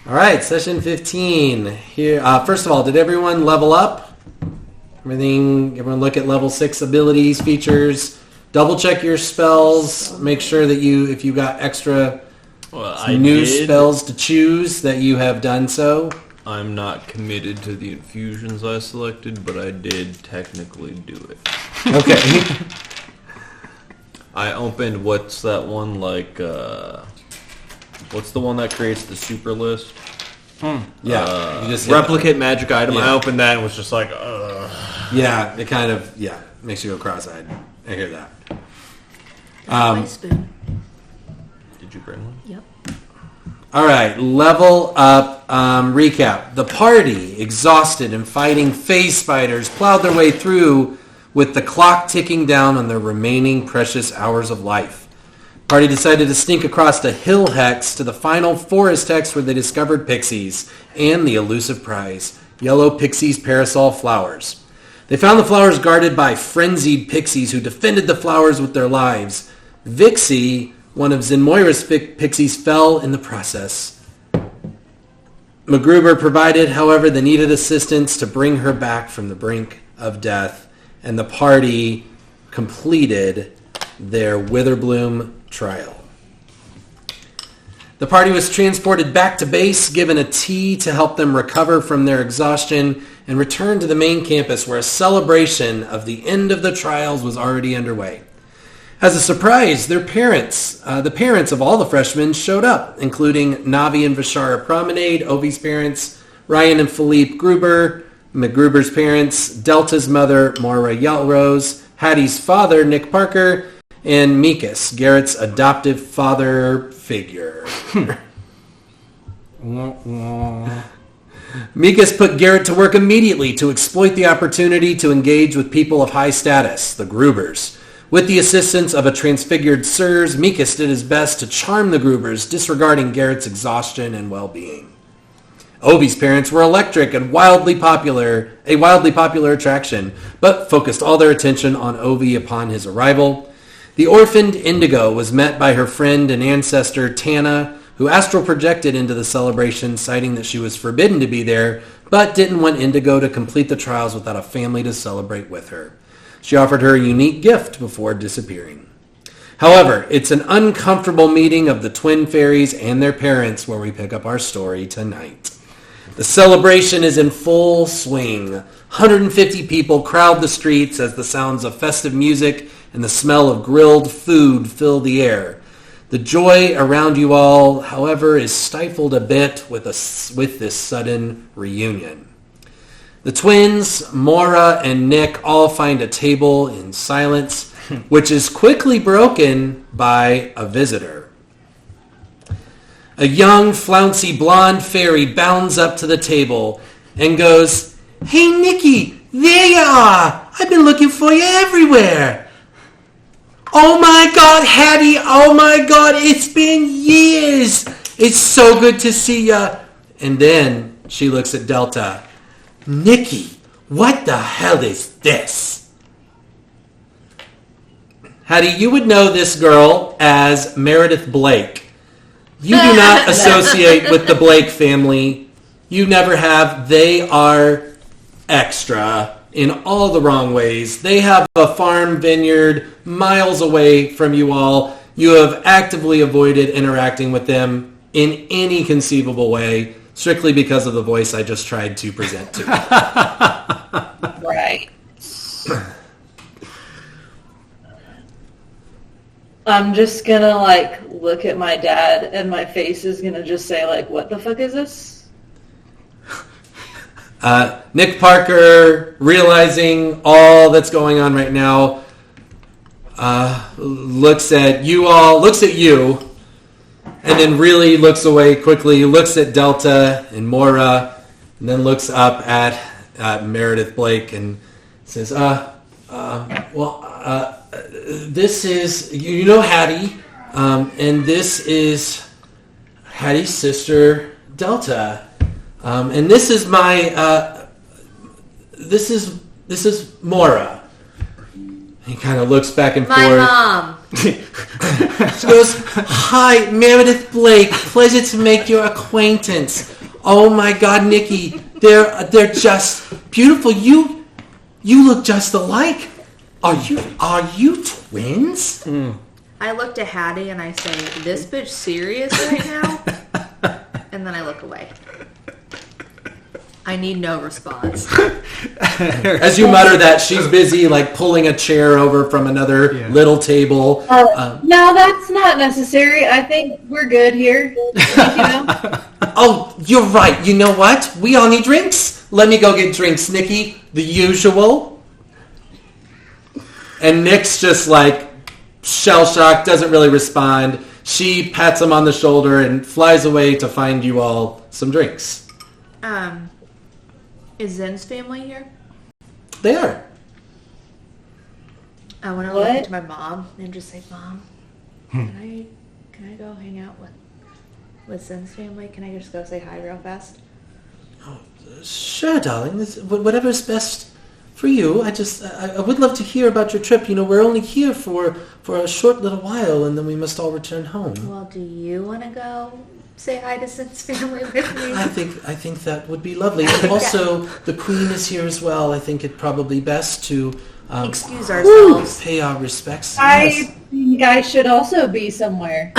All right, session 15. Here, first of all, did everyone level up? Everyone look at level 6 abilities, features. Double check your spells. Make sure that if you got extra new spells to choose, that you have done so. I'm not committed to the infusions I selected, but I did technically do it. Okay. I opened, what's that one, what's the one that creates the super list? Yeah. You just replicate magic item. Yeah. I opened that and was just like, Yeah, it kind of, makes you go cross-eyed. I hear that. My spoon. Did you bring one? Yep. All right, level up. Recap. The party, exhausted and fighting phase spiders, plowed their way through with the clock ticking down on their remaining precious hours of life. Party decided to sneak across the hill hex to the final forest hex where they discovered pixies and the elusive prize, yellow pixies parasol flowers. They found the flowers guarded by frenzied pixies who defended the flowers with their lives. Vixie, one of Zenmoira's pixies, fell in the process. MacGruber provided, however, the needed assistance to bring her back from the brink of death, and the party completed their Witherbloom trial. The party was transported back to base, given a tea to help them recover from their exhaustion, and returned to the main campus where a celebration of the end of the trials was already underway. As a surprise, their parents, the parents of all the freshmen, showed up, including Navi and Vishara Promenade, Ovi's parents, Ryan and Philippe Gruber, MacGruber's parents, Delta's mother, Maura Yelrose, Hattie's father, Nick Parker, and Mikas, Garrett's adoptive father figure. Mikas put Garrett to work immediately to exploit the opportunity to engage with people of high status, the Grubers. With the assistance of a transfigured Sirs, Mikas did his best to charm the Grubers, disregarding Garrett's exhaustion and well-being. Ovi's parents were electric and a wildly popular attraction, but focused all their attention on Ovi upon his arrival. The orphaned Indigo was met by her friend and ancestor Tana, who astral projected into the celebration, citing that she was forbidden to be there, but didn't want Indigo to complete the trials without a family to celebrate with her. She offered her a unique gift before disappearing. However, it's an uncomfortable meeting of the twin fairies and their parents where we pick up our story tonight. The celebration is in full swing. 150 people crowd the streets as the sounds of festive music and the smell of grilled food fill the air. The joy around you all, however, is stifled a bit with this sudden reunion. The twins, Maura and Nick, all find a table in silence, which is quickly broken by a visitor. A young, flouncy, blonde fairy bounds up to the table and goes, "Hey, Nikki, there you are! I've been looking for you everywhere! Oh my God, Hattie, oh my God, it's been years! It's so good to see ya!" And then she looks at Delta. "Nikki, what the hell is this?" Hattie, you would know this girl as Meredith Blake. You do not associate with the Blake family. You never have. They are extra in all the wrong ways. They have a farm vineyard miles away from you all. You have actively avoided interacting with them in any conceivable way, strictly because of the voice I just tried to present to you. Right. I'm just gonna look at my dad and my face is gonna just say what the fuck is this? Nick Parker, realizing all that's going on right now, looks at you, and then really looks away quickly, looks at Delta and Maura, and then looks up at Meredith Blake and says, this is, you know Hattie, and this is Hattie's sister, Delta. And this is my, this is Maura. He kind of looks back and My forth. mom. She goes, "Hi, Meredith Blake. Pleasure to make your acquaintance. Oh my God, Nikki, they're just beautiful. You look just alike. Are you twins?" I look to Hattie and I say, "This bitch serious right now?" And then I look away. I need no response. As you mutter that, she's busy like pulling a chair over from another little table. No, that's not necessary. I think we're good here. Oh, you're right. You know what? We all need drinks. Let me go get drinks, Nikki. The usual. And Nick's just like shell-shocked, doesn't really respond. She pats him on the shoulder and flies away to find you all some drinks. Is Zen's family here? They are. I want to look into my mom and just say, "Mom, can I go hang out with Zen's family? Can I just go say hi real fast?" Sure, darling. Whatever's best for you. I would love to hear about your trip. You know, we're only here for a short little while, and then we must all return home. Well, do you want to go say hi to Zen's family with me? I think that would be lovely. And also, the Queen is here as well. I think it'd probably best to Excuse ourselves. pay our respects. I think I should also be somewhere.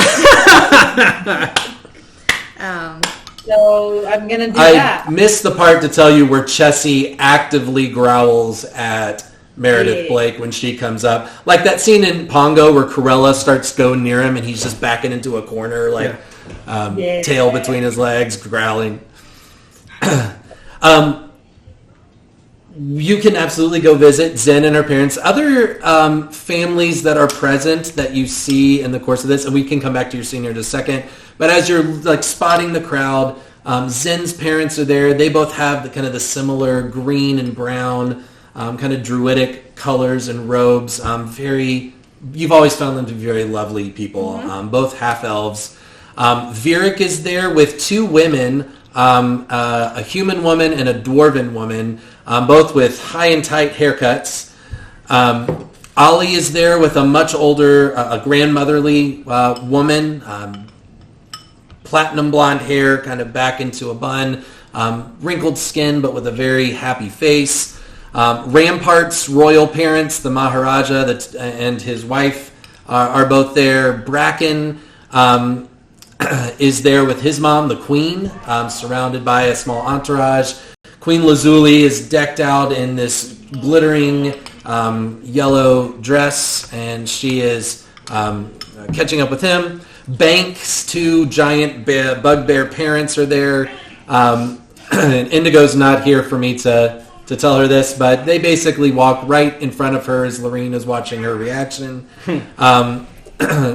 So I'm going to do that. I missed the part to tell you where Chessie actively growls at Meredith Blake when she comes up. Like that scene in Pongo where Corella starts going near him and he's just backing into a corner, like tail between his legs, growling. You can absolutely go visit Zen and her parents. Other families that are present that you see in the course of this, and we can come back to your senior in just a second, but as you're like spotting the crowd, Zen's parents are there. They both have the kind of the similar green and brown kind of druidic colors and robes. You've always found them to be very lovely people, both half-elves. Virik is there with two women, a human woman and a dwarven woman, both with high and tight haircuts. Ali is there with a much older, a grandmotherly woman, platinum blonde hair, kind of back into a bun, wrinkled skin, but with a very happy face. Rampart's royal parents, the Maharaja and his wife, are both there. Bracken is there with his mom, the Queen, surrounded by a small entourage. Queen Lazuli is decked out in this glittering yellow dress, and she is catching up with him. Bank's two giant bugbear parents are there. And Indigo's not here for me to tell her this, but they basically walk right in front of her as Lorene is watching her reaction.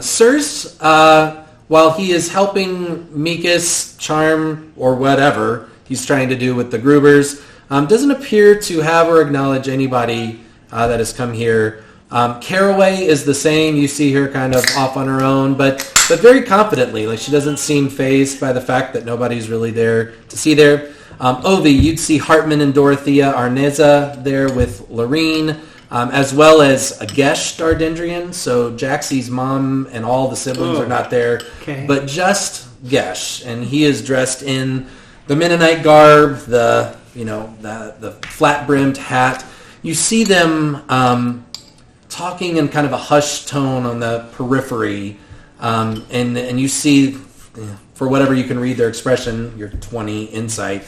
Sirs, while he is helping Mikas charm or whatever he's trying to do with the Grubers, doesn't appear to have or acknowledge anybody that has come here. Caraway is the same. You see her kind of off on her own, but very confidently. Like she doesn't seem fazed by the fact that nobody's really there to see there. Ovi, you'd see Hartman and Dorothea Arneza there with Lorene, as well as a Gesh Dardendrian. So Jaxie's mom and all the siblings are not there, but just Gesh, and he is dressed in the Mennonite garb, the flat-brimmed hat. You see them talking in kind of a hushed tone on the periphery, and you see, for whatever you can read their expression, your 20 insight,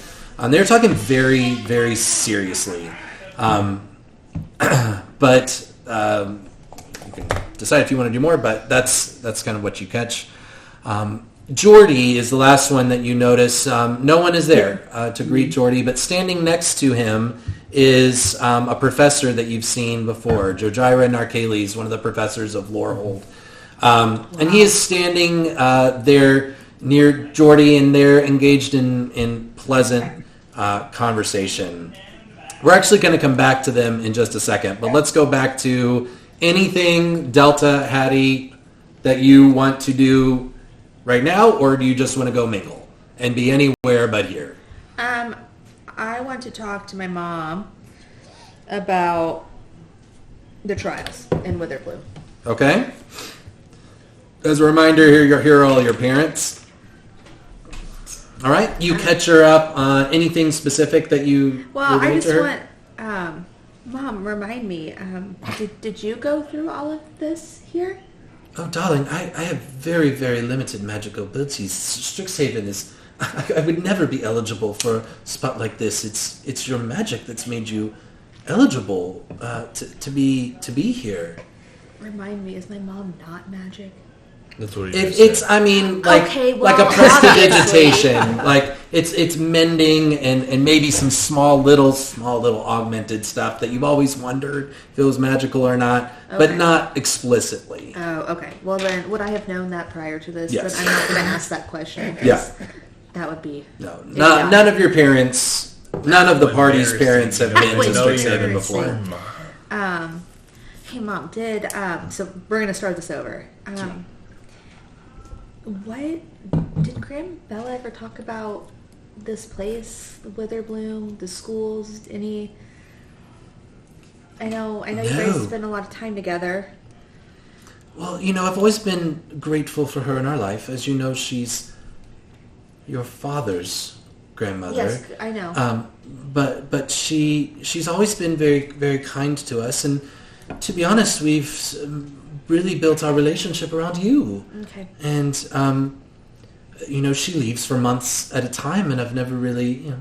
they're talking very, very seriously. But you can decide if you want to do more, but that's kind of what you catch. Geordie is the last one that you notice. No one is there to greet Geordie, but standing next to him is a professor that you've seen before, Jojira Narkales, one of the professors of Lorehold. And he is standing there near Geordie, and they're engaged in pleasant conversation. We're actually going to come back to them in just a second, but let's go back to anything, Delta, Hattie, that you want to do right now, or do you just want to go mingle and be anywhere but here? I want to talk to my mom about the trials in Witherbloom. Okay. As a reminder, here are all your parents. All right. You catch her up on anything specific that you. Well, I relate just to her? want, Mom, remind me. Did you go through all of this here? Oh, darling, I have very, very limited magical abilities. Strixhaven is... I would never be eligible for a spot like this. It's your magic that's made you eligible to be here. Remind me, is my mom not magic? That's what he just said. It's, I mean, like, Okay, like a well, prestidigitation. Like, it's mending and maybe some small little augmented stuff that you've always wondered if it was magical or not, but Okay. not explicitly. Oh, okay. Well, then, would I have known that prior to this? Yes. Then I'm not going to ask that question. 'cause Yeah. That would be... No, idiotic. none of your parents, none of the party's parents have been to Wait, Strixhaven embarrassing. before. Hey, Mom, so we're going to start this over. What... Did Grandbella ever talk about this place, the Witherbloom, the schools, any... I know you guys No. spend a lot of time together. Well, I've always been grateful for her in our life. As you know, she's your father's grandmother. Yes, I know. But she's always been very, very kind to us, and to be honest, we've really built our relationship around you. Okay. And she leaves for months at a time, and I've never really,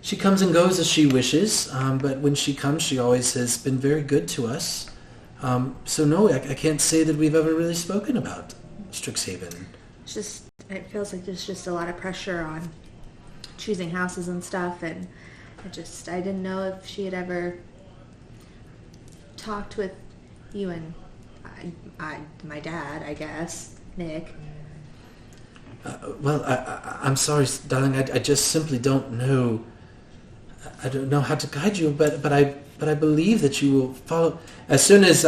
she comes and goes as she wishes. But when she comes, she always has been very good to us. So no, I can't say that we've ever really spoken about Strixhaven. It's just, it feels like there's just a lot of pressure on choosing houses and stuff, and I didn't know if she had ever talked with you and my dad, I guess, Nick. Well, I'm sorry, darling. I just simply don't know. I don't know how to guide you, but I believe that you will follow. As soon as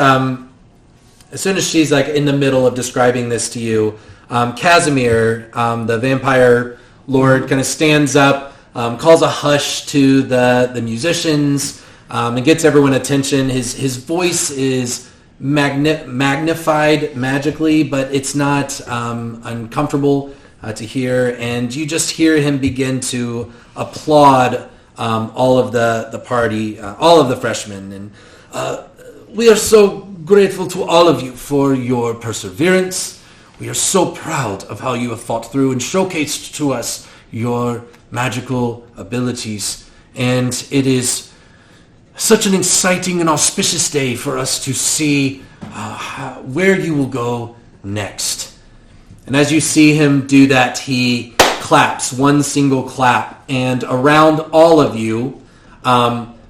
she's like in the middle of describing this to you, Casimir, the vampire lord, kind of stands up, calls a hush to the musicians, and gets everyone attention. His voice is magnified magically, but it's not uncomfortable to hear, and you just hear him begin to applaud all of the party, all of the freshmen, and we are so grateful to all of you for your perseverance. We are so proud of how you have fought through and showcased to us your magical abilities, and it is such an exciting and auspicious day for us to see where you will go next. And as you see him do that, he claps, one single clap, and around all of you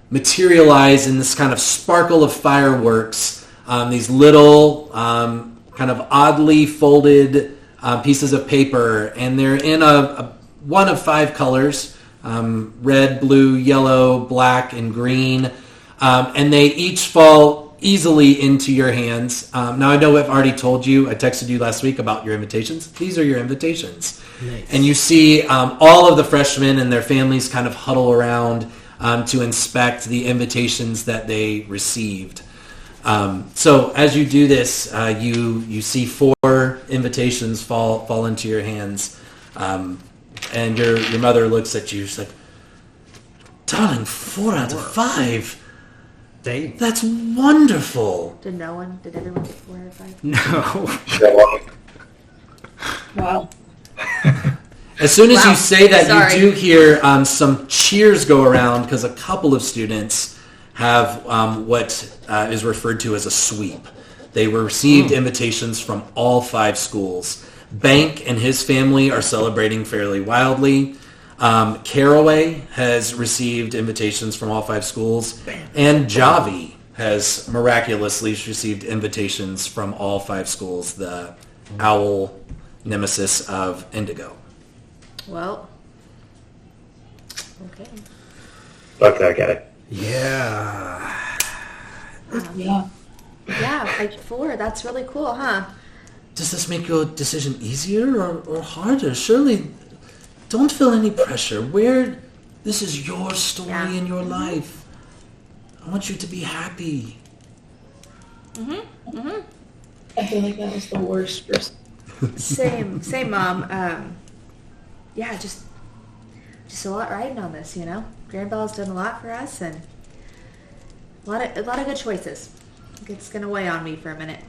materialize in this kind of sparkle of fireworks, these little kind of oddly folded pieces of paper, and they're in a one of 5 colors, red, blue, yellow, black, and green, and they each fall easily into your hands. Now I know I've already told you, I texted you last week about your invitations. These are your invitations. Nice. And you see all of the freshmen and their families kind of huddle around to inspect the invitations that they received. So as you do this, you see 4 invitations fall into your hands, and your mother looks at you. She's like, "Darling, 4 out of 5. Dang. That's wonderful." Did everyone get 4 out of 5? No. Wow. As soon as Wow. you say that, Sorry. you do hear some cheers go around because a couple of students have what is referred to as a sweep. They received invitations from all 5 schools. Bank and his family are celebrating fairly wildly. Caraway has received invitations from all 5 schools. And Javi has miraculously received invitations from all 5 schools, the owl nemesis of Indigo. Well, okay. Okay, I get it. Yeah. Yeah. Yeah, 4. That's really cool, huh? Does this make your decision easier or harder? Surely, don't feel any pressure. This is your story Yeah. in your life. I want you to be happy. I feel like that was the worst person. Same, Mom. Yeah, just a lot riding on this, you know. Grandbella's done a lot for us, and a lot of good choices. I think it's gonna weigh on me for a minute.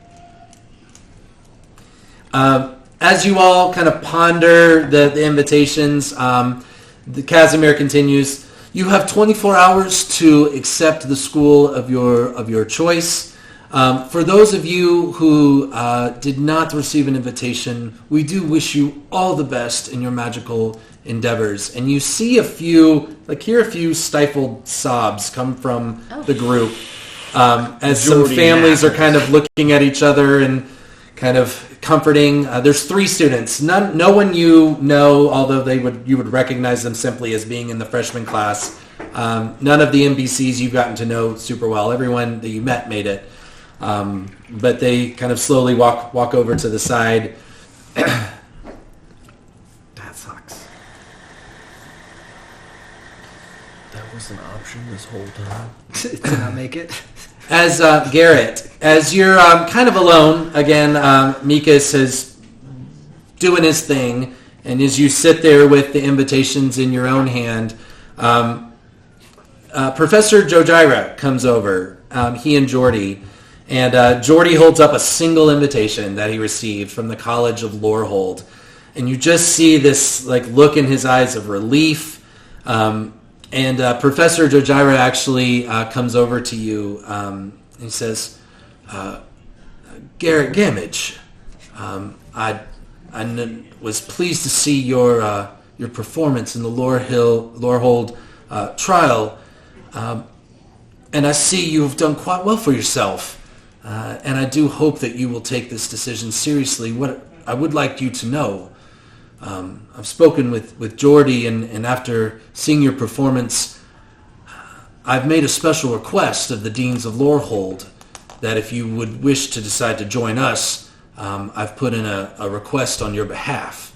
As you all kind of ponder the invitations, the Casimir continues. You have 24 hours to accept the school of your choice. For those of you who did not receive an invitation, we do wish you all the best in your magical endeavors. And you see hear a few stifled sobs come from the group as some families are kind of looking at each other and kind of comforting. There's 3 students. No one you know, although you would recognize them simply as being in the freshman class. None of the NBCs you've gotten to know super well. Everyone that you met made it. But they kind of slowly walk over to the side. That sucks. That was an option this whole time. To not make it. As Garrett, as you're kind of alone, again, Mikas is doing his thing, and as you sit there with the invitations in your own hand, Professor Jojira comes over, he and Jordy, and Jordy holds up a single invitation that he received from the College of Lorehold, and you just see this look in his eyes of relief. And Professor Jojira actually comes over to you and he says, Garrett Gamage, I was pleased to see your performance in the Lorehold trial, and I see you've done quite well for yourself, and I do hope that you will take this decision seriously. What I would like you to know, I've spoken with Jordy, and after seeing your performance, I've made a special request of the Deans of Lorehold that if you would wish to decide to join us, I've put in a request on your behalf.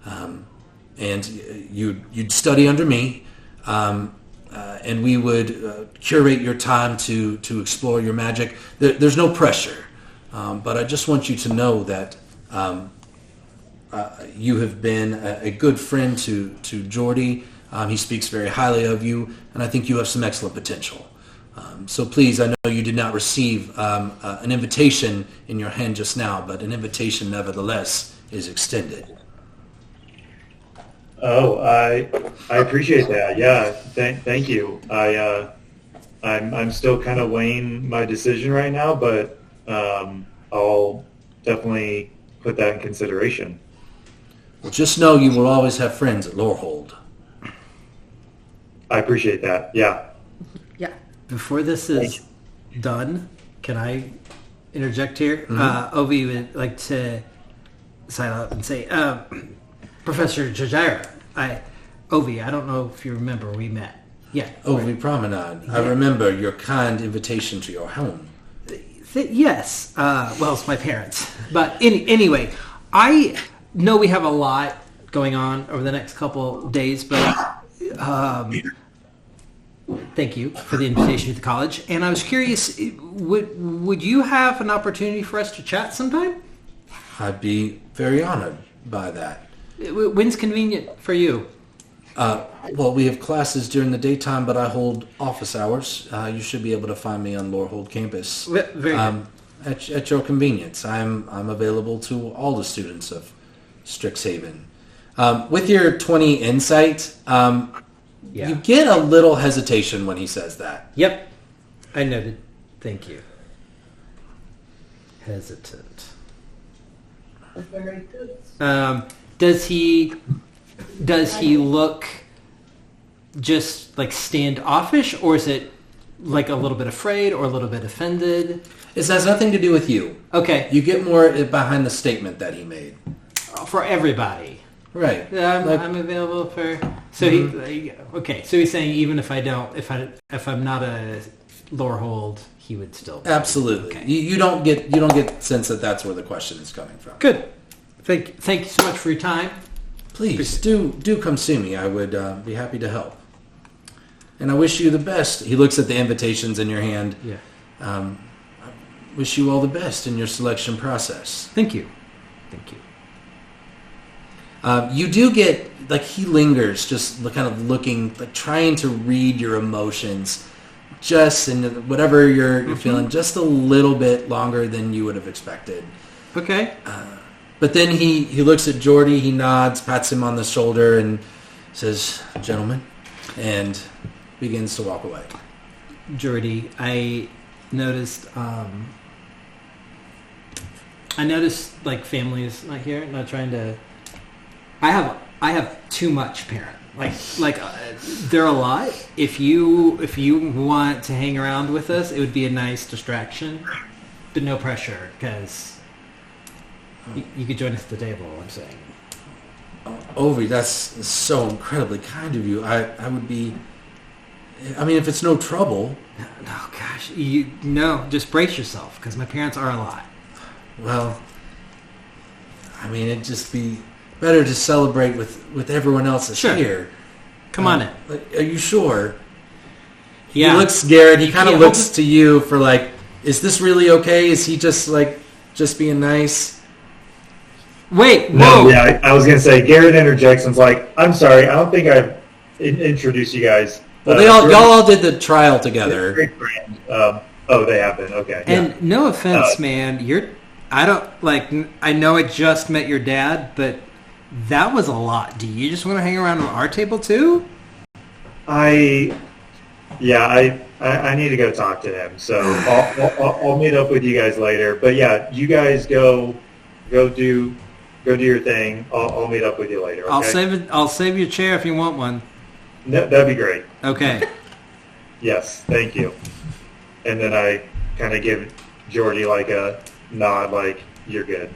And you'd study under me, and we would curate your time to explore your magic. There's no pressure, but I just want you to know that you have been a good friend to Jordy. He speaks very highly of you, and I think you have some excellent potential. So please, I know you did not receive an invitation in your hand just now, but an invitation nevertheless is extended. Oh, I appreciate that. Yeah, thank you. I'm still kind of weighing my decision right now, but I'll definitely put that in consideration. Well, just know you will always have friends at Lorehold. I appreciate that. Yeah. Yeah. Before this is done, can I interject here? Mm-hmm. Ovi would like to sign up and say, Professor Jojira, Ovi, I don't know if you remember, we met. Yeah. Ovi Promenade. Yeah. I remember your kind invitation to your home. Yes. Well, it's my parents. But anyway, I know we have a lot going on over the next couple days, but thank you for the invitation to the college. And I was curious, would you have an opportunity for us to chat sometime? I'd be very honored by that. When's convenient for you? Well, we have classes during the daytime, but I hold office hours. You should be able to find me on Lorehold campus. Very good. At your convenience. I'm available to all the students of Strixhaven. With your 20 insight, you get a little hesitation when he says that. Yep. I noted. Thank you. Hesitant. Very good. Does he look just like standoffish, or is it like a little bit afraid or a little bit offended? It has nothing to do with you. Okay. You get more behind the statement that he made. For everybody. Right. I'm available for. So okay. So he's saying even if if I'm not a Lorehold, he would still. Absolutely. Okay. You don't get sense that that's where the question is coming from. Good. Thank you so much for your time. Please do come see me. I would be happy to help. And I wish you the best. He looks at the invitations in your hand. Yeah. wish you all the best in your selection process. Thank you. Thank you. You do get, like, he lingers, just kind of looking, like, trying to read your emotions, just in whatever you're feeling, just a little bit longer than you would have expected. Okay. But then he looks at Jordy, he nods, pats him on the shoulder, and says, "Gentlemen," and begins to walk away. Jordy, I noticed like families not here, not trying to. I have too much parent. They're a lot. If you want to hang around with us, it would be a nice distraction, but no pressure, because you could join us at the table. I'm saying. Ovi, that's so incredibly kind of you. I would be. I mean, if it's no trouble. No, gosh, just brace yourself, because my parents are a lot. Well, I mean, it'd just be better to celebrate with everyone else that's Sure. here. Come on in. Are you sure? Yeah. He looks scared. He kind of looks to you for like, is this really okay? Is he just being nice? Wait, No, whoa. yeah, I was going to say, Garrett interjects and's like, I'm sorry, I don't think I've introduced you guys. Well, y'all all did the trial together. Great friend. They have been. Okay. And no offense, man, I know I just met your dad, but that was a lot. Do you just want to hang around on our table too? I need to go talk to him. So I'll meet up with you guys later. But yeah, you guys go do your thing. I'll meet up with you later. Okay? I'll save your chair if you want one. No, that'd be great. Okay. Yes, thank you. And then I kind of give Jordy like a nod, like you're good.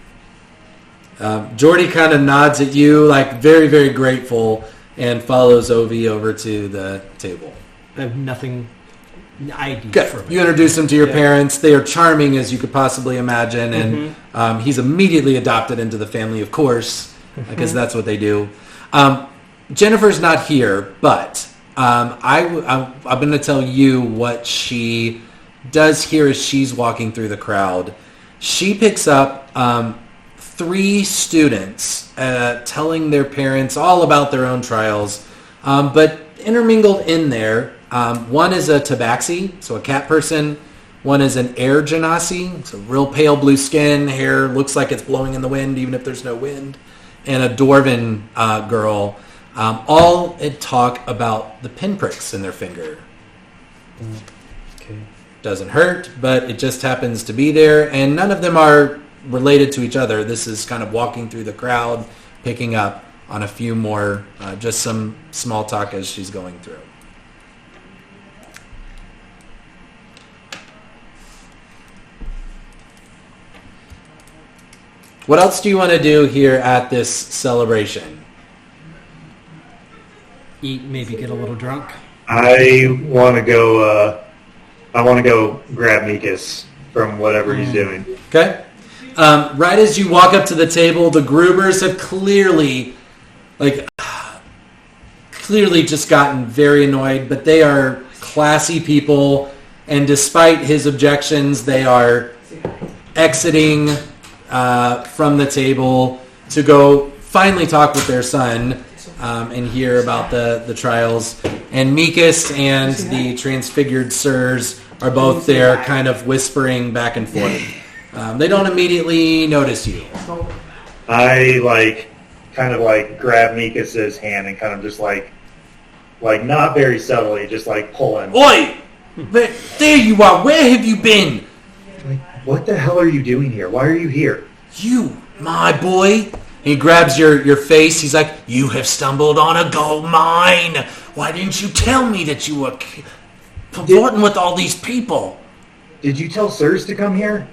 Jordy kind of nods at you, like very, very grateful, and follows Ovi over to the table. I have nothing ID Good. for You introduce him to your parents. They are charming, as you could possibly imagine, and he's immediately adopted into the family, of course, because that's what they do. Jennifer's not here, but I'm going to tell you what she does here as she's walking through the crowd. She picks up 3 students telling their parents all about their own trials, but intermingled in there, one is a tabaxi, so a cat person. One is an air genasi, it's a real pale blue skin, hair looks like it's blowing in the wind even if there's no wind, and a dwarven girl. All talk about the pinpricks in their finger. Okay. Doesn't hurt, but it just happens to be there, and none of them are related to each other. This is kind of walking through the crowd, picking up on a few more, just some small talk as she's going through. What else do you want to do here at this celebration? Eat, maybe get a little drunk. I want to go. I want to go grab Mikas from whatever he's doing. Okay. Right as you walk up to the table, the Grubers have clearly just gotten very annoyed, but they are classy people, and despite his objections, they are exiting from the table to go finally talk with their son and hear about the trials. And Mikas and the transfigured sirs are both there kind of whispering back and forth. They don't immediately notice you. I kind of grab Mikas's hand and kind of just like not very subtly, just pull him. Oi! There you are. Where have you been? What the hell are you doing here? Why are you here? You, my boy. He grabs your face. He's like, you have stumbled on a gold mine. Why didn't you tell me that you were cavorting with all these people? Did you tell Sirs to come here?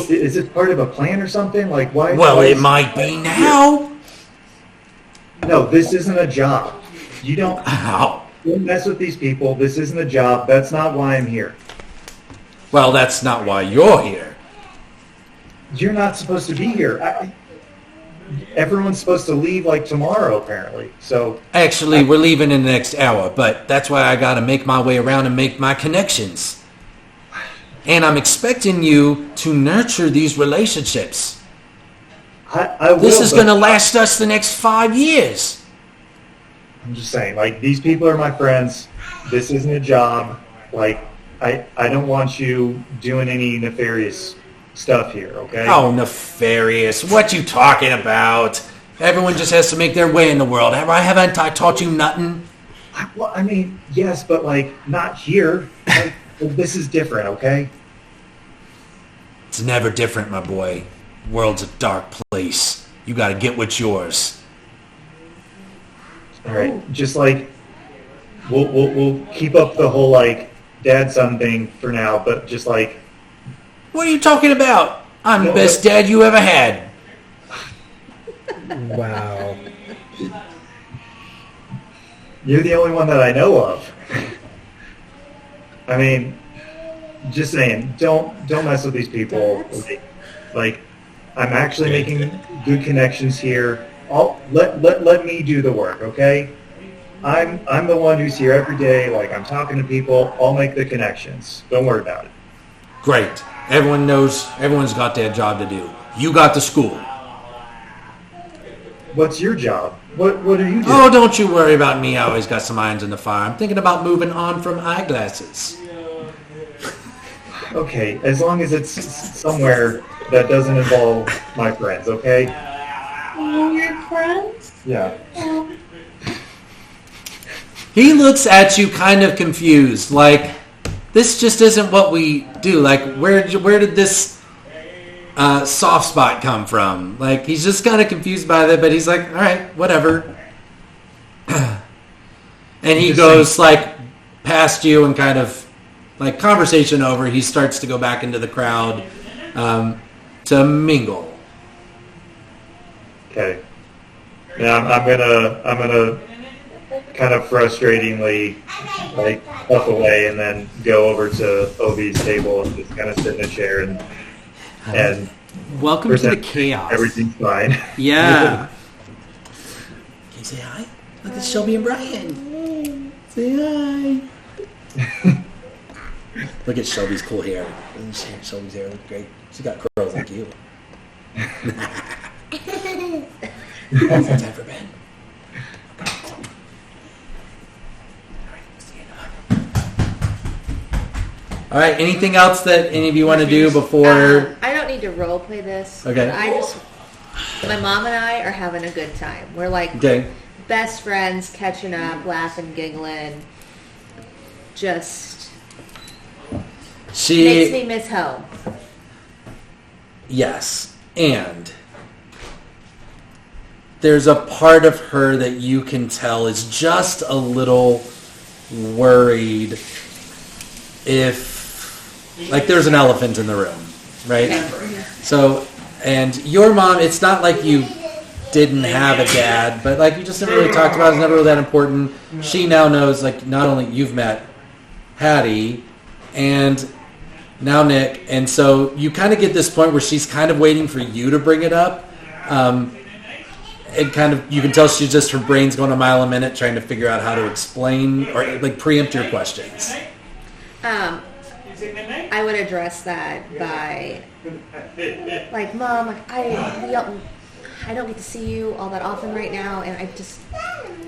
Is this part of a plan or something? Why? Well, it might be now. No, this isn't a job. You don't Ow. mess with these people. This isn't a job. That's not why I'm here. Well, that's not why you're here. You're not supposed to be here. Everyone's supposed to leave tomorrow, apparently. So Actually, we're leaving in the next hour, but that's why I got to make my way around and make my connections. and I'm expecting you to nurture these relationships. I will, This is but going to last us the next 5 years. I'm just saying, like, these people are my friends. This isn't a job. Like, I don't want you doing any nefarious stuff here, okay? Oh, nefarious. What you talking about? Everyone just has to make their way in the world. Haven't I taught you nothing? Well, I mean, yes, but, like, not here. Like, this is different, okay? It's never different, my boy. World's a dark place. You got to get what's yours. All right, just like we'll keep up the whole like dad-son thing for now, but just like What are you talking about? I'm the No, best dad you ever had. Wow. you're the only one that I know of. I mean, just saying, don't mess with these people. Like I'm actually making good connections here. Let me do the work, okay? I'm the one who's here every day. Like I'm talking to people. I'll make the connections. Don't worry about it. Great. Everyone knows. Everyone's got their job to do. You got the school. What's your job? What are you doing? Oh, don't you worry about me. I always got some irons in the fire. I'm thinking about moving on from eyeglasses. Okay, as long as it's somewhere that doesn't involve my friends, okay? Oh, your friends? Yeah. He looks at you kind of confused, like, this just isn't what we do. Like, where did this soft spot come from? Like, he's just kind of confused by that, but he's like, all right, whatever. And he Just goes, like, past you and kind of, like, conversation over, he starts to go back into the crowd to mingle. Okay. Now I'm gonna kind of frustratingly like puff away and then go over to Obi's table and just kind of sit in a chair and Welcome to the pretend chaos. everything's fine. Yeah. Can you say hi? Look at Shelby and Brian. Say hi. Look at Shelby's cool hair. Shelby's hair looks great. She's got curls like you. Time for bed. All right. Anything else that any of you want to do before? I don't need to role play this. Okay. My mom and I are having a good time. We're like Okay. best friends, catching up, laughing, giggling. Just makes She. me miss home. Yes, and there's a part of her that you can tell is just a little worried if, like, there's an elephant in the room, right? So, and your mom, it's not like you didn't have a dad, but like you just never really talked about it. It's never really that important. She now knows, like, not only you've met Hattie and now Nick, and so you kind of get this point where she's kind of waiting for you to bring it up. It kind of, you can tell she's just, her brain's going a mile a minute trying to figure out how to explain or like preempt your questions. I would address that by, like, Mom, like, I don't get to see you all that often right now, and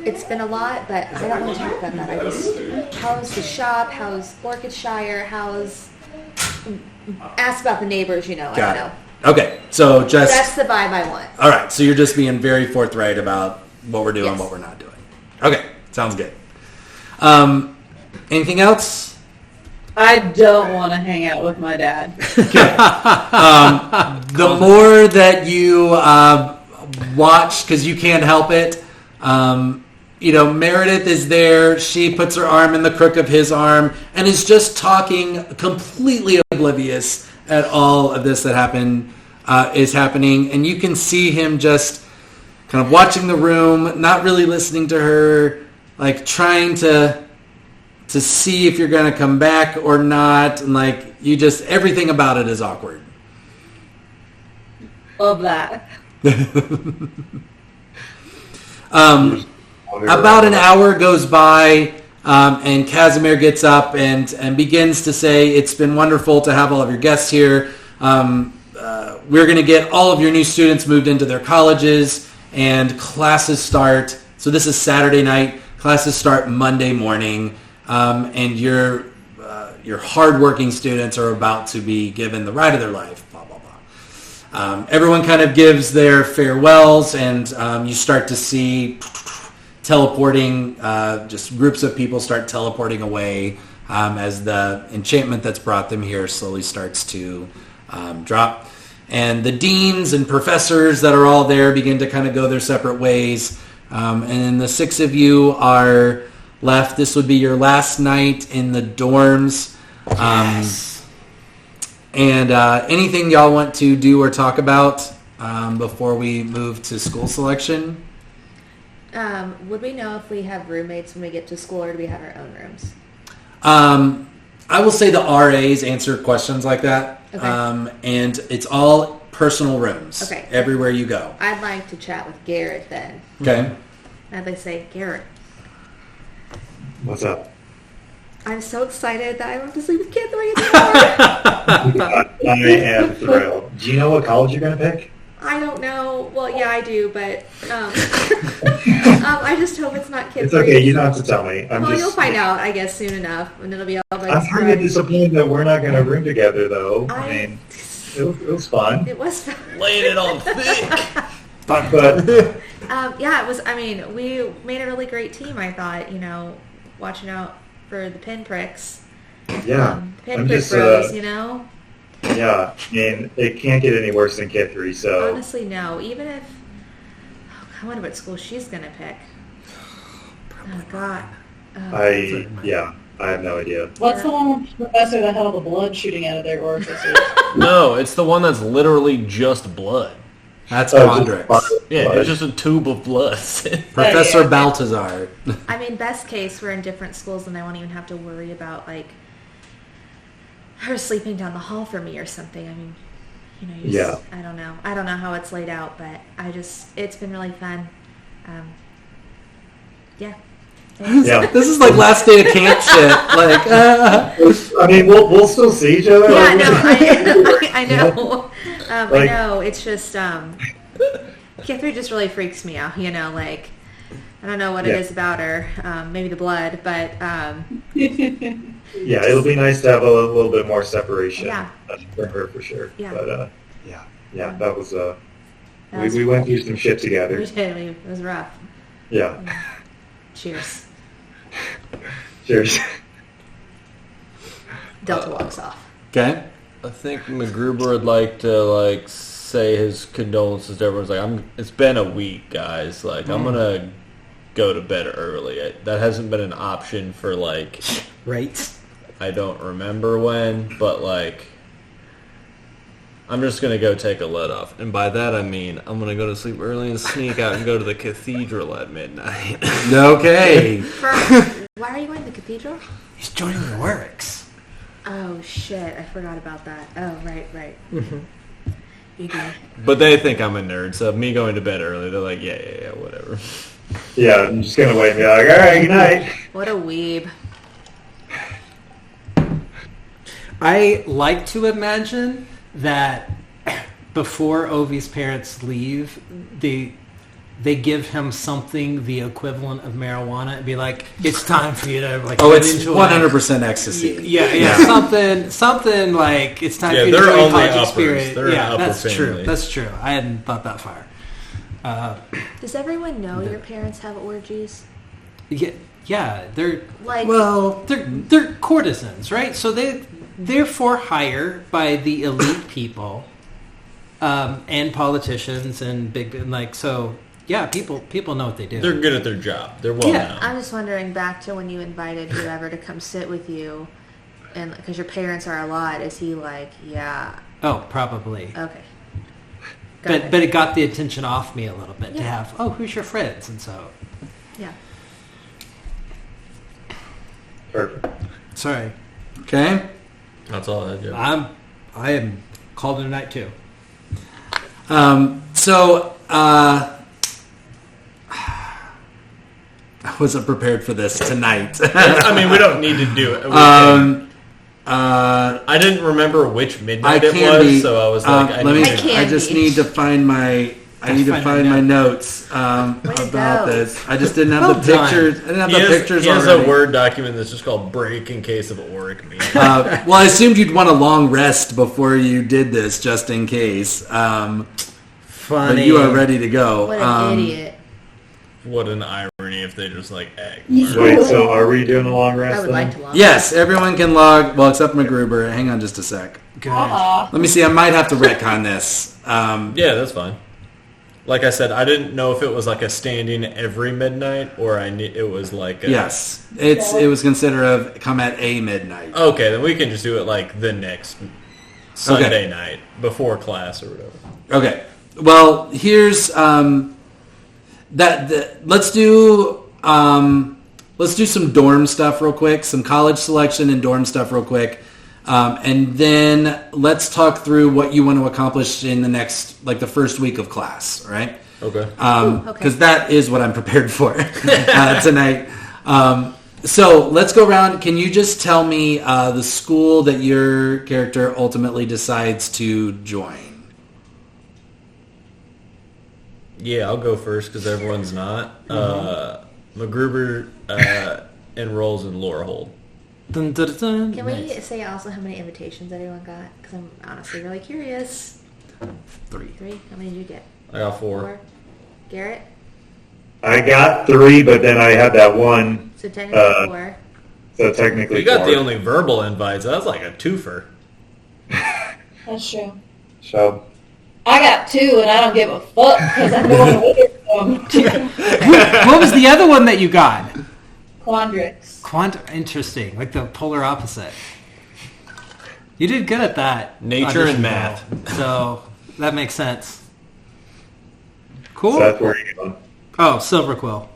it's been a lot, but I don't want to talk about that. How's the shop? How's Orchidshire? Ask about the neighbors, I don't know. Okay, so just... That's the vibe I want. All right, so you're just being very forthright about what we're doing, Yes. what we're not doing. Okay, sounds good. Anything else? I don't want to hang out with my dad. The more that you watch, because you can't help it, Meredith is there. She puts her arm in the crook of his arm and is just talking, completely oblivious at all of this that is happening. And you can see him just kind of watching the room, not really listening to her, like trying to see if you're going to come back or not. And like, everything about it is awkward. Love that. About an hour goes by. And Casimir gets up and begins to say, it's been wonderful to have all of your guests here. We're going to get all of your new students moved into their colleges, and classes start. So this is Saturday night. Classes start Monday morning, and your hardworking students are about to be given the ride of their life. Blah blah blah. Everyone kind of gives their farewells, and you start to see teleporting. Just groups of people start teleporting away as the enchantment that's brought them here slowly starts to drop. And the deans and professors that are all there begin to kind of go their separate ways. And then the 6 of you are left. This would be your last night in the dorms. Yes. And anything y'all want to do or talk about before we move to school selection? Would we know if we have roommates when we get to school, or do we have our own rooms? I will say the RAs answer questions like that. Okay. And it's all personal rooms. Okay. Everywhere you go. I'd like to chat with Garrett then. Okay. I'd like to say, Garrett, What's up? I'm so excited that I don't have to sleep with kids anymore. I am thrilled. Do you know what college you're going to pick? I don't know. Well, yeah, I do, but I just hope it's not kids. It's okay. You don't have to tell me. You'll find out, I guess, soon enough, and it'll be all about. I'm kind of disappointed that we're not going to room together, though. I mean, it was fun. It was fun. Laying it on thick. But yeah, it was. I mean, we made a really great team. I thought, watching out for the pinpricks. yeah, Pinprick bros, Yeah, I mean, it can't get any worse than Kid 3, so. Honestly, no. Even if, I wonder what school she's gonna pick. Oh God. I have no idea. What's the one with the professor that had all the blood shooting out of their orifices? No, it's the one that's literally just blood. That's Oh, Condrix. Yeah, it's just a tube of blood. Professor Yeah. Baltazar. I mean, best case, we're in different schools, and I won't even have to worry about her sleeping down the hall for me or something. I mean, Yeah. I don't know. I don't know how it's laid out, but it's been really fun. Yeah. Thanks. Yeah. This is like last day of camp shit. I mean, we'll still see each other. Yeah, no, I know. I know. It's just, K3 just really freaks me out, I don't know what it is about her. Maybe the blood, but, yeah, it'll be nice to have a little bit more separation from her for sure. Yeah. But, that was, we went through some shit together. we did. It was rough. Yeah. Cheers. Cheers. Delta walks off. Okay. I think MacGruber would like to say his condolences to everyone. It's been a week, guys. I'm gonna go to bed early. That hasn't been an option for Right. I don't remember when, but I'm just gonna go take a let off, and by that I mean I'm gonna go to sleep early and sneak out and go to the cathedral at midnight. Okay. Why are you going to the cathedral? He's joining the works. Oh, shit. I forgot about that. Oh, right. Mm-hmm. You go. But they think I'm a nerd, so me going to bed early, they're like, yeah, whatever. Yeah, I'm just going to wait and be like, all right, good night. What a weeb. I like to imagine that before Ovi's parents leave, they give him something the equivalent of marijuana and be like, it's time for you to It's enjoy 100% ecstasy. Yeah. something like it's time for you to they're enjoy only college uppers. experience. They're an Yeah, upper that's true. family. That's true. I hadn't thought that far. Does everyone know your parents have orgies? Yeah, they're they're courtesans, right? So they're for hire by the elite people, and politicians and yeah, people know what they do. They're good at their job. They're well known. I'm just wondering back to when you invited whoever to come sit with you, and because your parents are a lot, is he yeah? Oh, probably. Okay. But it got the attention off me a little bit to have, who's your friends? And so... Yeah. Perfect. Sorry. Okay. That's all I do. I am called it a night too. I wasn't prepared for this tonight. I mean, we don't need to do it. I didn't remember which midnight it was, so I was like, I just need to find my my notes about this. I just didn't have the pictures. I didn't have the pictures He has already. a Word document that's just called break in case of Auric meeting. Well, I assumed you'd want a long rest before you did this, just in case. Funny. But you are ready to go. What an idiot. What an irony if they just like egg. Wait, so are we doing a long rest I would then? like to log. Yes, everyone can log. Well, except MacGruber. Hang on just a sec. Good. Aw. Let me see. I might have to retcon this. Yeah, that's fine. Like I said, I didn't know if it was like a standing every midnight or it was like a... Yes, it was considered of come at a midnight. Okay, then we can just do it like the next Sunday night before class or whatever. Okay. Well, here's let's do some dorm stuff real quick, some college selection and dorm stuff real quick, and then let's talk through what you want to accomplish in the next, like the first week of class, right? Okay. Because that is what I'm prepared for tonight. So let's go around. Can you just tell me the school that your character ultimately decides to join? Yeah, I'll go first because everyone's not. MacGruber enrolls in Laurelhold. Dun, dun, dun, dun. Can we Nice. say also how many invitations everyone got? Because I'm honestly really curious. 3. 3? How many did you get? I got 4. Garrett? I got 3, but then I had that one, So technically 4. so technically You got 4. the only verbal invites. That was like a twofer. That's true. So I got 2, and I don't give a fuck because I'm going with them. What was the other one that you got? Quandrix. Interesting, like the polar opposite. You did good at that. Nature audition and math. role, so that makes sense. so Cool. that's where you're going. Oh, Silver Quill.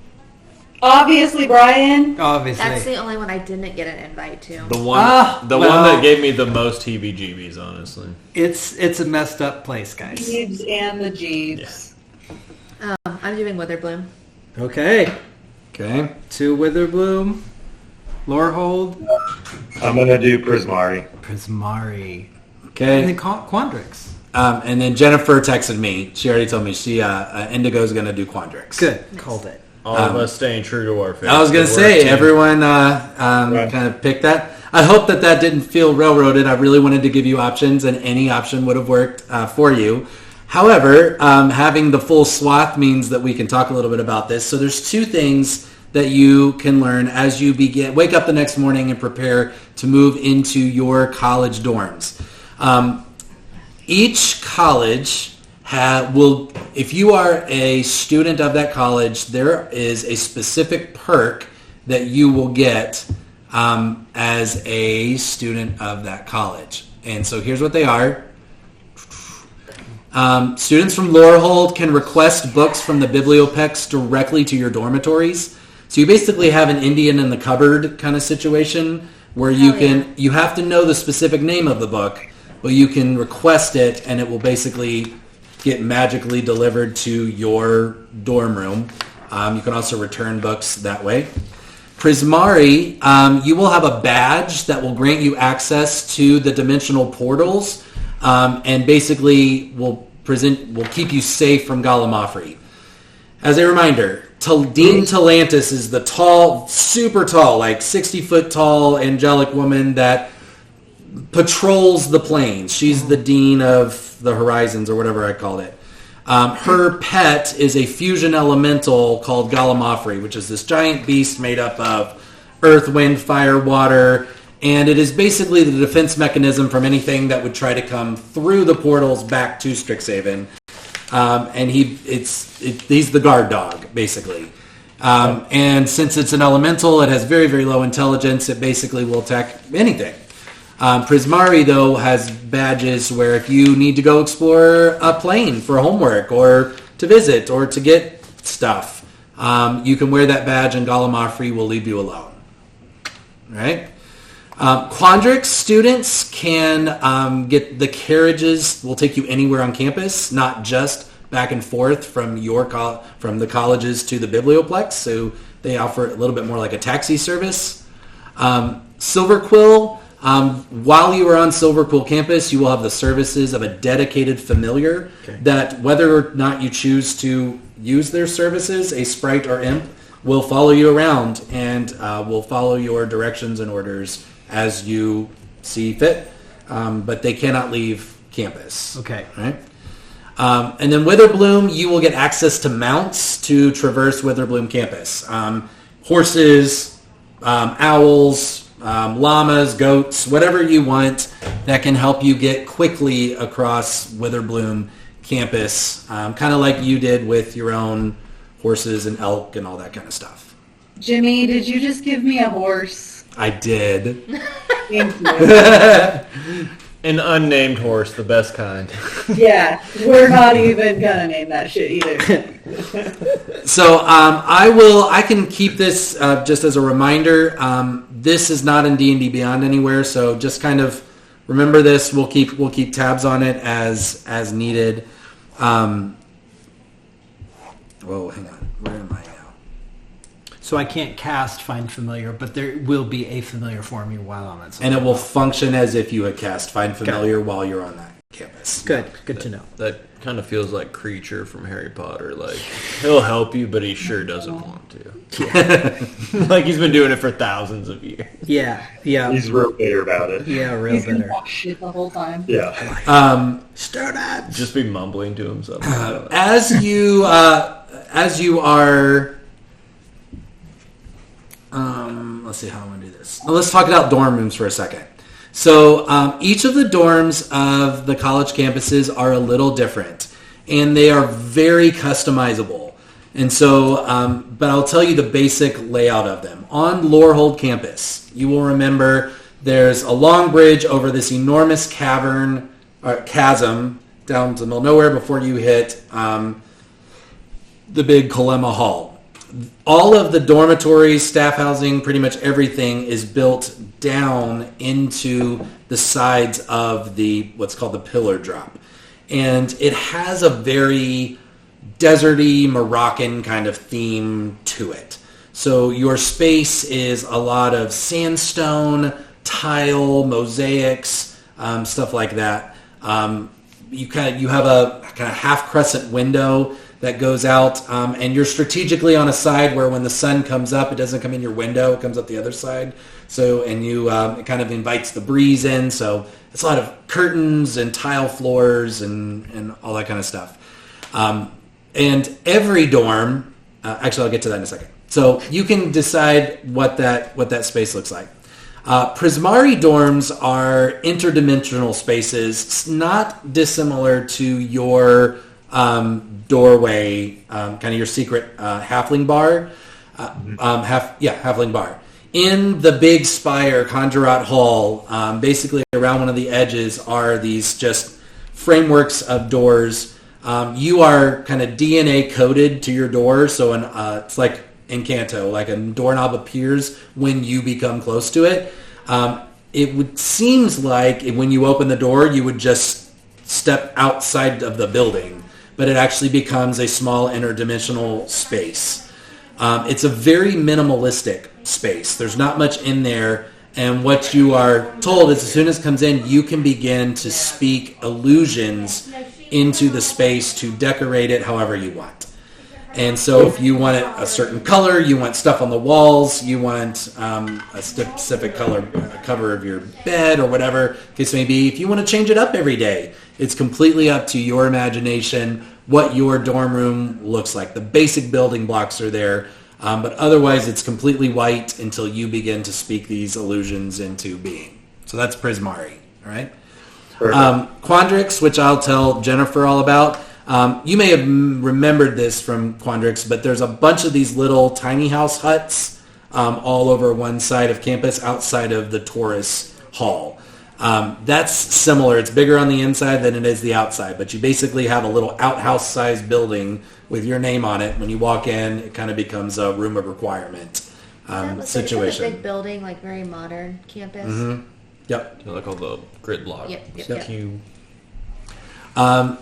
Obviously, Brian. Obviously. That's the only one I didn't get an invite to. The one, one well- that gave me the most heebie-jeebies, honestly. It's a messed up place, guys. Jeeves and the Jeeves. I'm doing Witherbloom. Okay. Okay. 2 Witherbloom. Lorehold. I'm going to do Prismari. Prismari. Okay. And then Quandrix. And then Jennifer texted me. She already told me Indigo's going to do Quandrix. Good. Called it. All of us staying true to our faith. I was going to We're a say, team. everyone kind of picked that. I hope that didn't feel railroaded. I really wanted to give you options, and any option would have worked for you. However, having the full swath means that we can talk a little bit about this. So there's 2 things that you can learn as you wake up the next morning and prepare to move into your college dorms. Each college will, if you are a student of that college, there is a specific perk that you will get as a student of that college. And so here's what they are. Students from Laurelhold can request books from the Bibliopex directly to your dormitories. So you basically have an Indian in the cupboard kind of situation where you have to know the specific name of the book, but you can request it and it will basically get magically delivered to your dorm room. You can also return books that way. Prismari, you will have a badge that will grant you access to the dimensional portals and basically will keep you safe from Gallimaufry. As a reminder, Dean Talantis is the tall, super tall, like 60-foot tall angelic woman that patrols the planes. She's the dean of the Horizons, or whatever I called it. Her pet is a fusion elemental called Gallimaufry, which is this giant beast made up of earth, wind, fire, water, and it is basically the defense mechanism from anything that would try to come through the portals back to Strixhaven. And he's the guard dog, basically. And since it's an elemental, it has very, very low intelligence. It basically will attack anything. Prismari, though, has badges where if you need to go explore a plane for homework or to visit or to get stuff, you can wear that badge and Gallimaufry will leave you alone. Right? Quandrix students can get the carriages will take you anywhere on campus, not just back and forth from the colleges to the Biblioplex. So They offer a little bit more like a taxi service. Silver Quill, while you are on Silver Quill campus, you will have the services of a dedicated familiar that whether or not you choose to use their services, a sprite or imp will follow you around and will follow your directions and orders as you see fit, but they cannot leave campus. Okay. Right? And then Witherbloom, you will get access to mounts to traverse Witherbloom campus. Horses, owls, llamas, goats, whatever you want that can help you get quickly across Witherbloom campus, kind of like you did with your own horses and elk and all that kind of stuff. Jimmy, did you just give me a horse? I did. Thank you. An unnamed horse, the best kind. Yeah, we're not even gonna name that shit either. So I can keep this just as a reminder. This is not in D&D Beyond anywhere, so just kind of remember this. We'll keep tabs on it as needed. Whoa, hang on. Where am I now? So I can't cast Find Familiar, but there will be a familiar for me while I'm at. And it will function as if you had cast Find Familiar while you're on that campus. Good to know. That kind of feels like Creature from Harry Potter. Like, he'll help you, but he sure doesn't want to. Like, he's been doing it for thousands of years. Yeah. He's real bitter about it. Yeah, real He's gonna better. talk shit the whole time. Yeah. Start Just be mumbling to himself. As you are, let's see how I'm going to do this. Well, let's talk about dorm rooms for a second. So each of the dorms of the college campuses are a little different, and they are very customizable. And so, but I'll tell you the basic layout of them. On Lorehold campus, you will remember there's a long bridge over this enormous cavern, or chasm, down to the middle of nowhere before you hit the big Kolema Hall. All of the dormitories, staff housing, pretty much everything is built down into the sides of what's called the pillar drop. And it has a very deserty, Moroccan kind of theme to it. So your space is a lot of sandstone, tile, mosaics, stuff like that. You have a kind of half crescent window that goes out, and you're strategically on a side where when the sun comes up, it doesn't come in your window; it comes up the other side. So, and it kind of invites the breeze in. So it's a lot of curtains and tile floors and all that kind of stuff. And every dorm, actually, I'll get to that in a second. So you can decide what that space looks like. Prismari dorms are interdimensional spaces, not dissimilar to your doorway, kind of your secret halfling bar, halfling bar. In the big spire, Conjurat Hall, basically around one of the edges are these just frameworks of doors. You are kind of DNA coded to your door, so it's like Encanto, like a doorknob appears when you become close to it. Seems like when you open the door, you would just step outside of the building, but it actually becomes a small interdimensional space. It's a very minimalistic space. There's not much in there, and what you are told is as soon as it comes in, you can begin to speak illusions into the space to decorate it however you want. And so if you want it a certain color, you want stuff on the walls, you want a specific color cover of your bed or whatever case may be. If you want to change it up every day, it's completely up to your imagination what your dorm room looks like. The basic building blocks are there, but otherwise it's completely white until you begin to speak these illusions into being. So that's Prismari, all right? Quandrix, which I'll tell Jennifer all about. You may have remembered this from Quandrix, but there's a bunch of these little tiny house huts all over one side of campus outside of the Taurus Hall. That's similar. It's bigger on the inside than it is the outside, but you basically have a little outhouse-sized building with your name on it. When you walk in, it kind of becomes a room of requirement situation. It's a big building, like very modern campus. Mm-hmm. Yep. Like all the gridlock. Yep.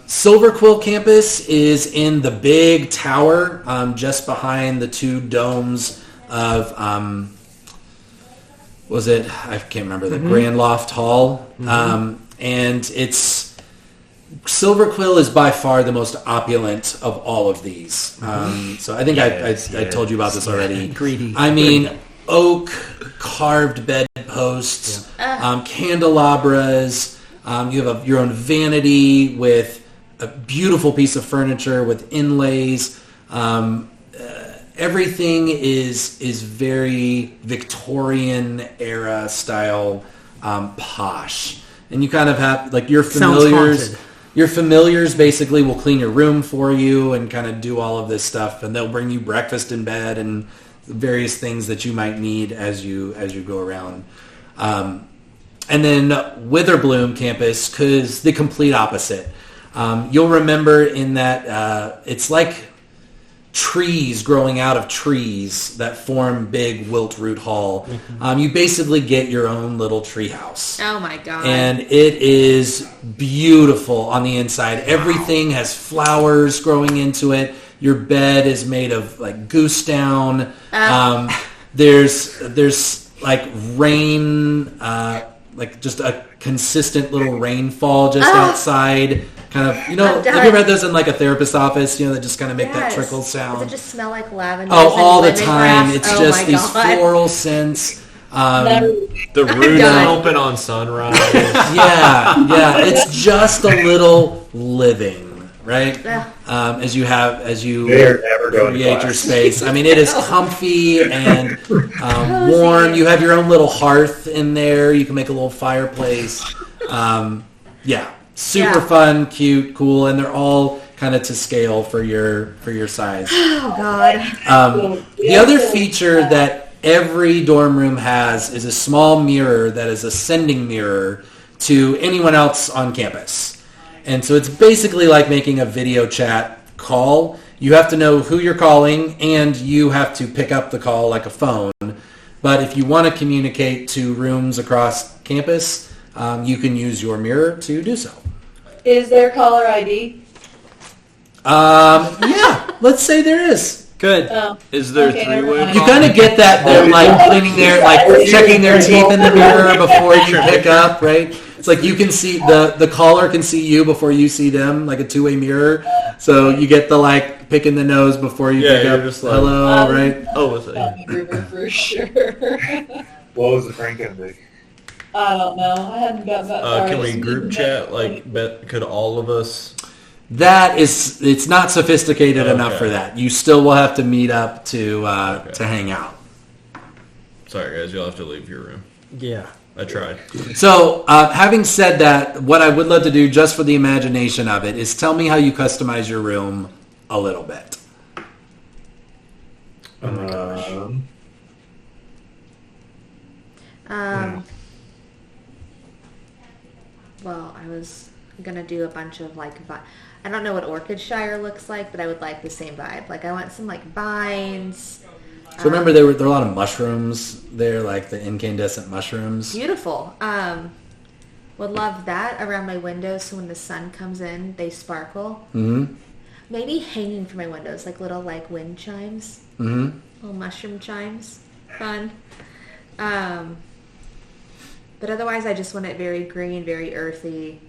Silver Quill campus is in the big tower just behind the two domes of was it? I can't remember the Grand Loft Hall, and it's Silver Quill is by far the most opulent of all of these. So I think I told you about this already. Greedy. I mean, oak carved bedposts, candelabras. You have your own vanity with a beautiful piece of furniture with inlays. Everything is very Victorian era style, posh, and you kind of have like your familiars. haunted. Your familiars basically will clean your room for you and kind of do all of this stuff, and they'll bring you breakfast in bed and various things that you might need as you go around. And then Witherbloom campus, because the complete opposite. You'll remember in that it's like trees growing out of trees that form big Wiltroot Hall. You basically get your own little tree house. Oh my god. And it is beautiful on the inside. Everything has flowers growing into it. Your bed is made of like goose down. There's like rain, like just a consistent little rainfall just outside. Kind of, have you ever had those in like a therapist's office, that just kind of make that trickle sound? Does it just smell like lavender? Oh, all the time. It's just these floral scents. The room is open on sunrise. Yeah. It's just a little living, right? As you They're never going to create your class. space. I mean, it is comfy and warm. You have your own little hearth in there. You can make a little fireplace. Super fun, cute, cool, and they're all kind of to scale for your size. Oh god. The other feature that every dorm room has is a small mirror that is a sending mirror to anyone else on campus. And so it's basically like making a video chat call. You have to know who you're calling, and you have to pick up the call like a phone. But if you want to communicate to rooms across campus, you can use your mirror to do so. Is there caller ID? Let's say there is. Good. Is there Okay, three-way? never You kind of get that they're like cleaning their, like checking their teeth in the mirror before you pick up, right? It's like you can see, the caller can see you before you see them, like a two-way mirror. So you get the like picking the nose before you pick you're up. just like, hello, right? Oh, what's that? Tommy Gruber for sure. What was the prank going to be? I don't know. I hadn't got that far. Can we group chat? Like, could all of us? It's not sophisticated enough Okay. for that. You still will have to meet up to hang out. Sorry, guys, you'll have to leave your room. Yeah. I tried. So, having said that, what I would love to do, just for the imagination of it, is tell me how you customize your room a little bit. Oh my gosh. Well, I was gonna do a bunch of like, I don't know what Orchidshire looks like, but I would like the same vibe. Like I want some like vines. So remember, there were a lot of mushrooms there, like the incandescent mushrooms. Beautiful. Would love that around my windows, so when the sun comes in, they sparkle. Mm-hmm. Maybe hanging from my windows, like little like wind chimes, Mm-hmm. little mushroom chimes. Fun. But otherwise, I just want it very green, very earthy,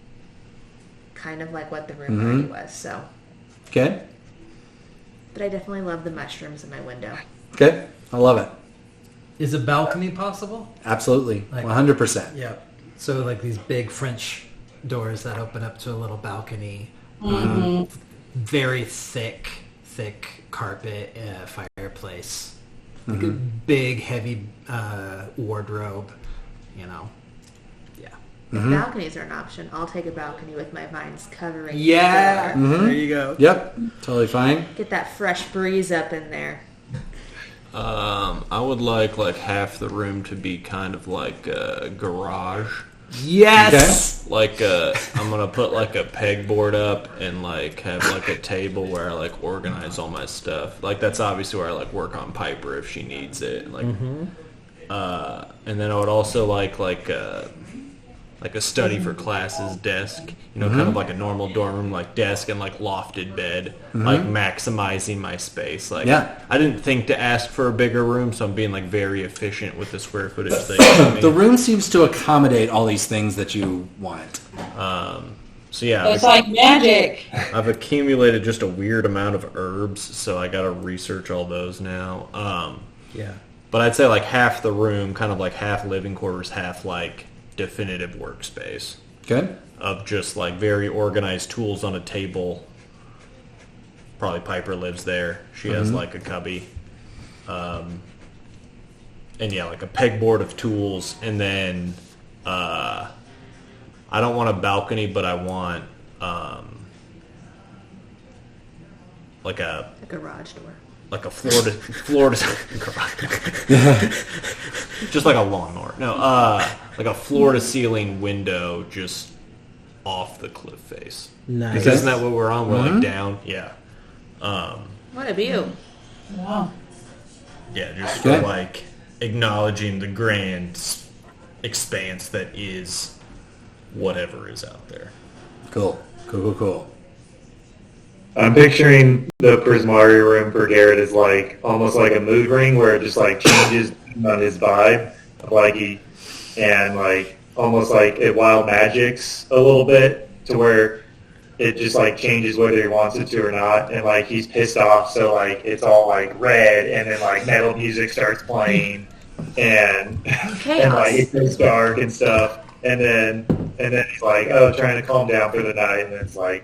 kind of like what the room already was. So, Okay. but I definitely love the mushrooms in my window. Okay. I love it. Is a balcony possible? Absolutely. Like- 100%. Yeah. So like these big French doors that open up to a little balcony. Very thick carpet, fireplace. Like a big, heavy wardrobe. Yeah. If balconies are an option, I'll take a balcony with my vines covering the Yeah. door. There you go. Yep. Totally fine. Get that fresh breeze up in there. I would like half the room to be kind of like a garage. Yes. Like I'm gonna put like a pegboard up and like have like a table where I like organize all my stuff. Like that's obviously where I like work on Piper if she needs it. Like, and then I would also like like a study for classes desk, kind of like a normal dorm room, like desk and like lofted bed, like maximizing my space. Like, I didn't think to ask for a bigger room, so I'm being like very efficient with the square footage they give me. The room seems to accommodate all these things that you want. So yeah, It's like magic. I've accumulated just a weird amount of herbs, so I got to research all those now. Yeah. But I'd say like half the room, kind of like half living quarters, half like definitive workspace. Good. Of just like very organized tools on a table. Probably Piper lives there. She has like a cubby. And yeah, like a pegboard of tools. And then I don't want a balcony, but I want like a garage door. Like a floor to just like a lawnmower. No, like a floor to ceiling window just off the cliff face. Nice. Because isn't that what we're on? We're like down. Yeah. What a view. Wow. Yeah, just for like acknowledging the grand expanse that is whatever is out there. Cool. I'm picturing the Prismari room for Garrett as like almost like a mood ring where it just like changes on his vibe, like and like almost like it wild magics a little bit to where it just like changes whether he wants it to or not, and like he's pissed off, so like it's all like red, and then like metal music starts playing, and like it goes dark and stuff, and then he's like, oh, trying to calm down for the night, and then it's like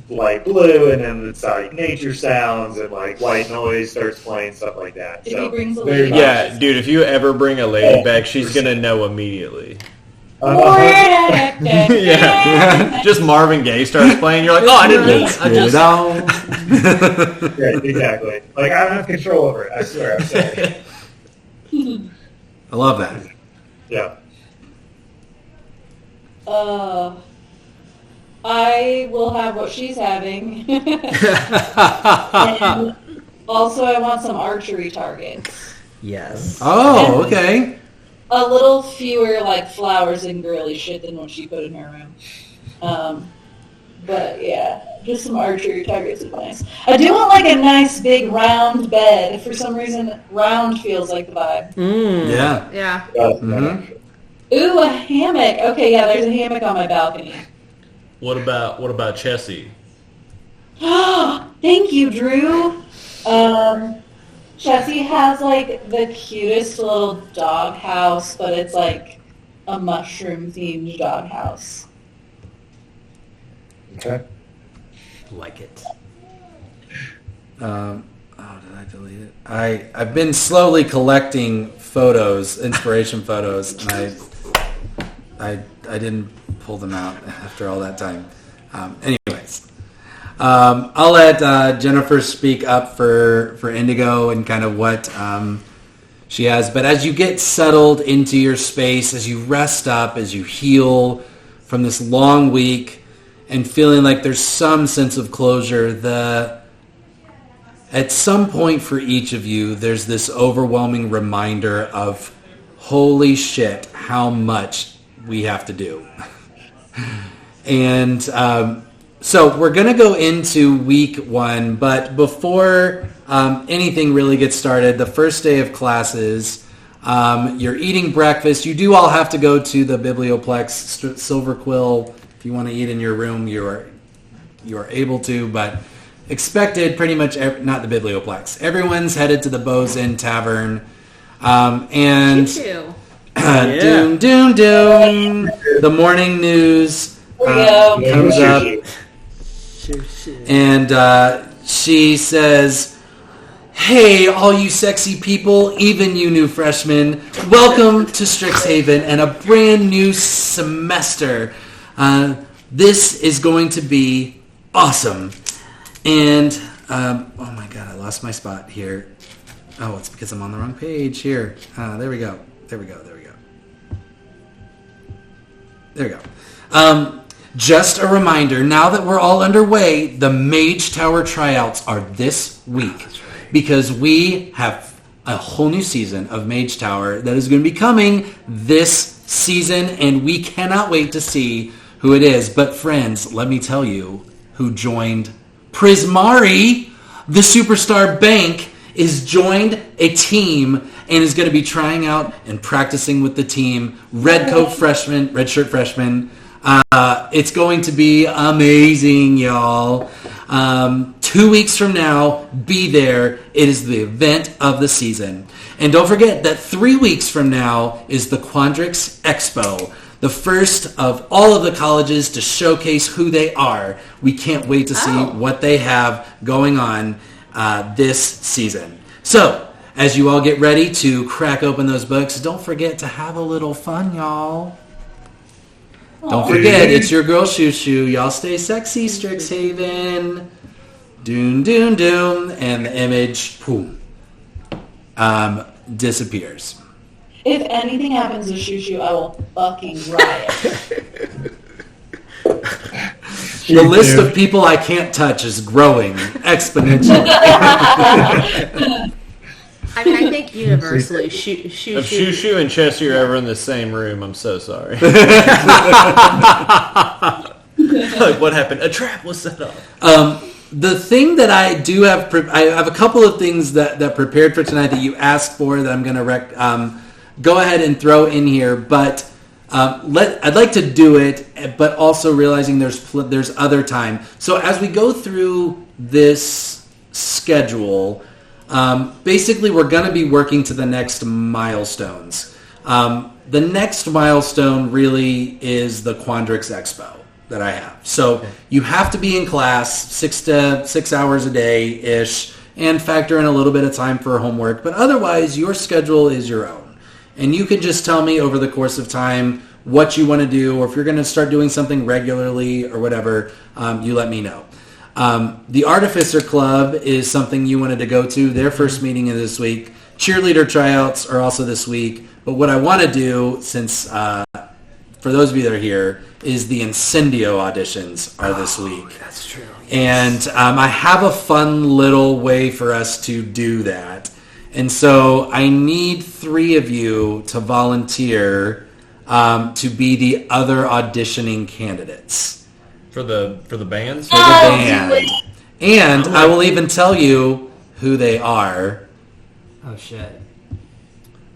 light blue, and then it's like nature sounds and like white noise starts playing, stuff like that. If so he brings a lady yeah, dude, if you ever bring a lady back, she's gonna know immediately. yeah. Just Marvin Gaye starts playing, you're like, oh, I didn't mean it. Right, exactly. Like I don't have control over it. I swear. I'm sorry. I love that. Yeah. I will have what she's having. And also, I want some archery targets. Yes. Oh, okay. A little fewer, like, flowers and girly shit than what she put in her room. But, yeah, just some archery targets would be nice. I do want, like, a nice, big, round bed. For some reason, round feels like the vibe. Yeah. Yeah. Ooh, a hammock. Okay, yeah, there's a hammock on my balcony. What about Chessie? Thank you, Drew. Chessie has like the cutest little dog house, but it's like a mushroom themed dog house. Okay. Like it. Oh, did I delete it? I've been slowly collecting photos, inspiration photos, and I didn't pull them out after all that time. Anyways, I'll let Jennifer speak up for Indigo and kind of what she has. But as you get settled into your space, as you rest up, as you heal from this long week, and feeling like there's some sense of closure, at some point for each of you, there's this overwhelming reminder of, holy shit, how much we have to do. And so we're going to go into week 1, but before anything really gets started, the first day of classes, you're eating breakfast. You do all have to go to the Biblioplex Silver Quill. If you want to eat in your room, you are able to, but expected pretty much, not the Biblioplex. Everyone's headed to the Bows Inn Tavern. And doom, doom, doom. The morning news comes up. And she says, hey, all you sexy people, even you new freshmen, welcome to Strixhaven and a brand new semester. This is going to be awesome. And, oh my god, I lost my spot here. Oh, it's because I'm on the wrong page here. There we go. Just a reminder, now that we're all underway, the Mage Tower tryouts are this week. Because we have a whole new season of Mage Tower that is going to be coming this season, and we cannot wait to see who it is. But friends, let me tell you who joined Prismari. The Superstar Bank is joined a team and is going to be trying out and practicing with the team. Redshirt freshman. It's going to be amazing, y'all. 2 weeks from now, be there. It is the event of the season. And don't forget that 3 weeks from now is the Quandrix Expo, the first of all of the colleges to showcase who they are. We can't wait to see what they have going on this season. So, as you all get ready to crack open those books, don't forget to have a little fun, y'all. Don't forget, it's your girl Shoo Shoo. Y'all stay sexy, Strixhaven. Doom, doom, doom. And the image, boom, disappears. If anything happens to Shoo Shoo, I will fucking riot. The list of people I can't touch is growing exponentially. I mean, I think universally, Shoo If Shoo Shoo and Chessie are ever in the same room, I'm so sorry. Like, what happened? A trap was set up. The thing that I do have, I have a couple of things that prepared for tonight that you asked for that I'm going to go ahead and throw in here, but I'd like to do it, but also realizing there's other time. So as we go through this schedule, basically we're going to be working to the next milestones. The next milestone really is the Quandrix Expo that I have. So you have to be in class 6 hours a day-ish and factor in a little bit of time for homework, but otherwise your schedule is your own. And you can just tell me over the course of time what you want to do, or if you're going to start doing something regularly or whatever, you let me know. The Artificer Club is something you wanted to go to. Their first meeting is this week. Cheerleader tryouts are also this week. But what I want to do, since for those of you that are here, is the Incendio auditions are this week. That's true. And I have a fun little way for us to do that. And so I need 3 of you to volunteer to be the other auditioning candidates. For the bands? For the band. And I will even tell you who they are. Oh, shit.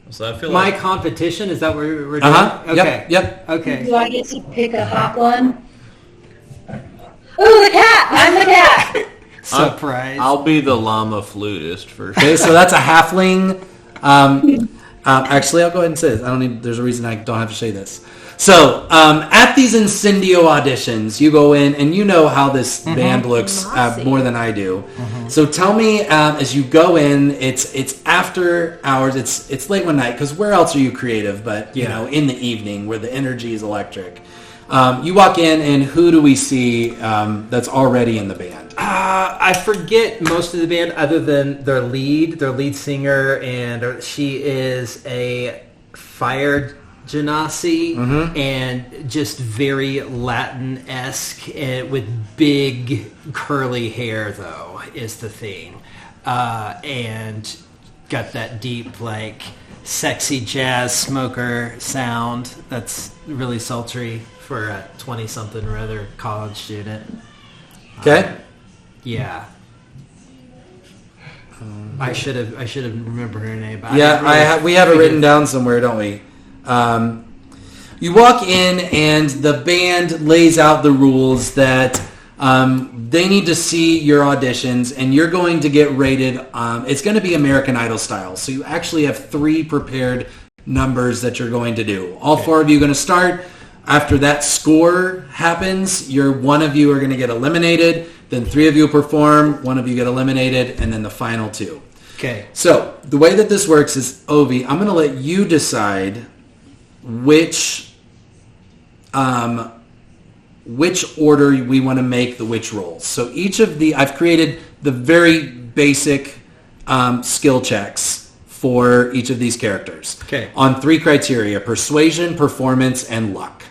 So I feel My like competition, is that what we're doing? Uh-huh. Okay. Yep. Okay. Do I get to pick a hot one? Ooh, the cat! I'm the cat! Surprise. I'll be the llama flutist for sure. Okay, so that's a halfling. Actually, I'll go ahead and say this. There's a reason I don't have to say this. So, at these Incendio auditions, you go in and you know how this band looks more than I do. So tell me, as you go in, it's after hours, it's late one night, because where else are you creative but, you know, in the evening where the energy is electric. You walk in and who do we see that's already in the band? I forget most of the band other than their lead singer, and she is a fire genasi and just very Latin-esque with big curly hair, though, is the theme. And got that deep, like, sexy jazz smoker sound that's really sultry for a 20-something or other college student. Okay. Yeah. I should have remembered her name. But We have it written down somewhere, don't we? You walk in and the band lays out the rules that they need to see your auditions, and you're going to get rated. It's going to be American Idol style. So you actually have 3 prepared numbers that you're going to do. All 4 of you are going to start. After that score happens, one of you are going to get eliminated. Then 3 of you perform. 1 of you get eliminated, and then the final 2. Okay. So the way that this works is, Ovi, I'm going to let you decide which order we want to make the which rolls. So I've created the very basic skill checks for each of these characters. Okay. On 3 criteria: persuasion, performance, and luck.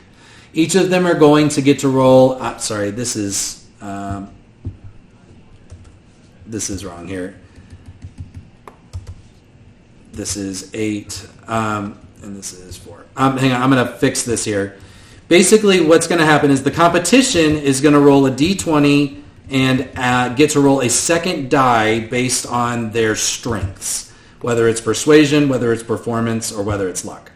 Each of them are going to get to roll. This is wrong here. This is 8. And this is 4. Hang on, I'm going to fix this here. Basically, what's going to happen is the competition is going to roll a d20 and get to roll a second die based on their strengths, whether it's persuasion, whether it's performance, or whether it's luck.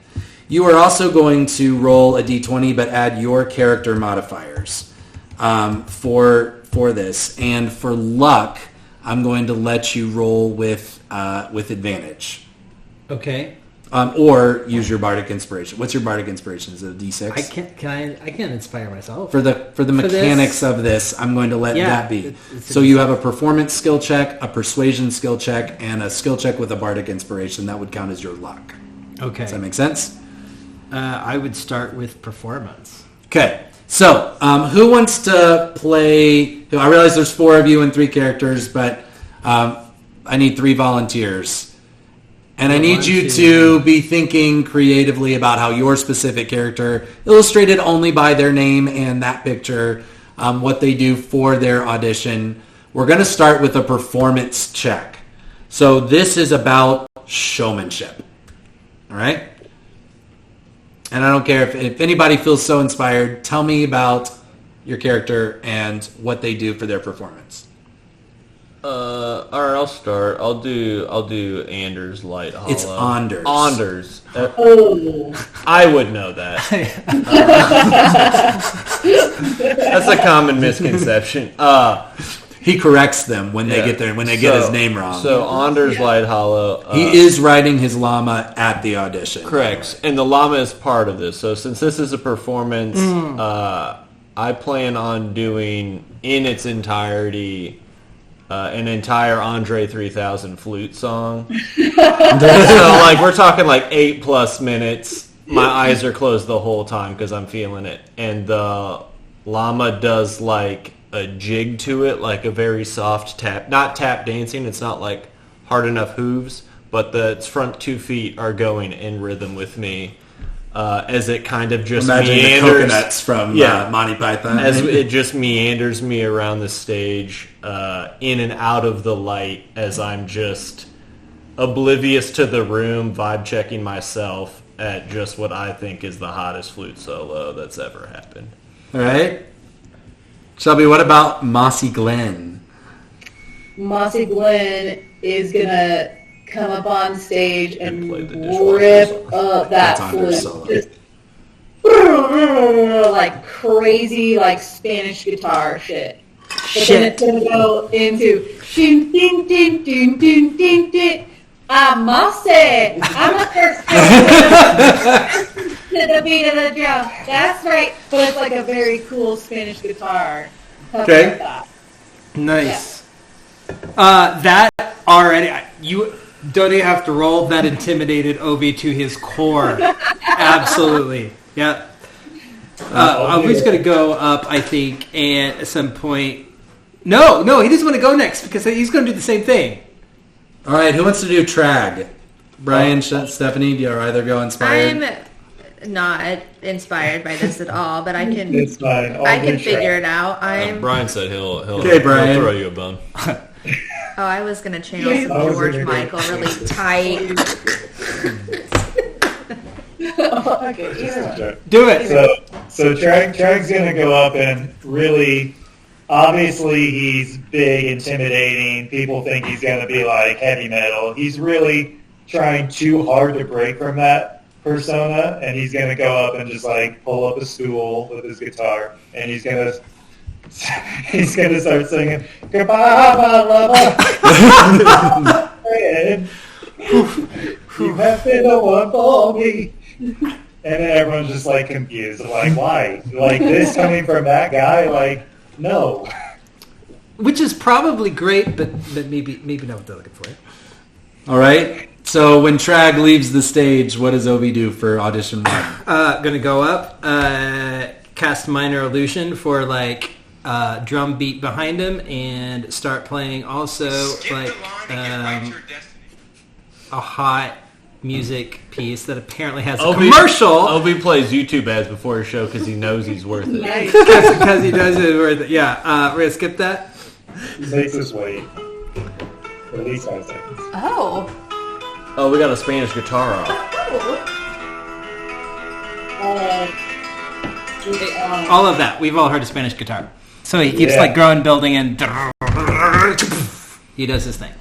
You are also going to roll a d20 but add your character modifiers for this. And for luck, I'm going to let you roll with advantage. Okay. Or use your bardic inspiration. What's your bardic inspiration? Is it a d6? I can't inspire myself. For the mechanics of this, I'm going to let that be. So you have a performance skill check, a persuasion skill check, and a skill check with a bardic inspiration. That would count as your luck. Okay. Does that make sense? I would start with performance. Okay. So who wants to play? I realize there's 4 of you and 3 characters, but I need 3 volunteers. And I need you to be thinking creatively about how your specific character, illustrated only by their name and that picture, what they do for their audition. We're going to start with a performance check. So this is about showmanship. All right? And I don't care if anybody feels so inspired, tell me about your character and what they do for their performance. All right, I'll start. I'll do Anders Light Hollow. It's Anders. Anders. Oh. I would know that. That's a common misconception. He corrects them when they get there, when they get his name wrong. So Anders Light Hollow. He is riding his llama at the audition. Correct. And the llama is part of this. So since this is a performance, I plan on doing in its entirety an entire Andre 3000 flute song. So like we're talking like 8+ minutes. My eyes are closed the whole time because I'm feeling it. And the llama does like a jig to it, like a very soft tap. Not tap dancing. It's not like hard enough hooves, but its front 2 feet are going in rhythm with me. As it kind of just Imagine meanders. the coconuts from Monty Python. As it just meanders me around the stage, in and out of the light, as I'm just oblivious to the room, vibe checking myself at just what I think is the hottest flute solo that's ever happened. All right. Shelby, what about Mossy Glen? Mossy Glen is gonna come up on stage and play the dishwasher rip song. up That's that Anders flute. solo. Just like crazy, like Spanish guitar shit. But then it's gonna go into ding ding ding ding ding ding ding. I must say, I'm the first to the beat of the drum. That's right, but it's like a very cool Spanish guitar. Okay. Like that. Nice. That already, you don't even have to roll. That intimidated Ovi to his core. Absolutely. Yeah. Ovi's going to go up, I think, and at some point. No, he doesn't want to go next because he's going to do the same thing. All right, who wants to do Trag? Brian, Stephanie, do you either go inspired? I'm not inspired by this at all, but I can. It's fine. I can figure it out. Brian said he'll Brian. throw you a bone. Oh, I was gonna channel some George Michael really tight. Okay. Do it. So Trag's gonna go up and really, obviously he's big, intimidating. People think he's gonna be like heavy metal. He's really trying too hard to break from that persona, and he's gonna go up and just like pull up a stool with his guitar, and he's gonna start singing "Goodbye, my lover." You have been the one for me. And then everyone's just like confused, like why? Like this coming from that guy? Like no. Which is probably great, but maybe not what they're looking for. All right. So when Trag leaves the stage, what does Ovi do for audition 1? Gonna go up, cast minor illusion for like drum beat behind him, and start playing also like a hot music piece that apparently has a commercial. Obi plays YouTube ads before his show because he knows he's worth it. Because he knows it's worth it. Yeah, we're gonna skip that. Makes us wait at least 5 seconds. Oh. Oh, we got a Spanish guitar off. All of that. We've all heard of Spanish guitar. So he keeps Yeah. like growing, building, and he does his thing.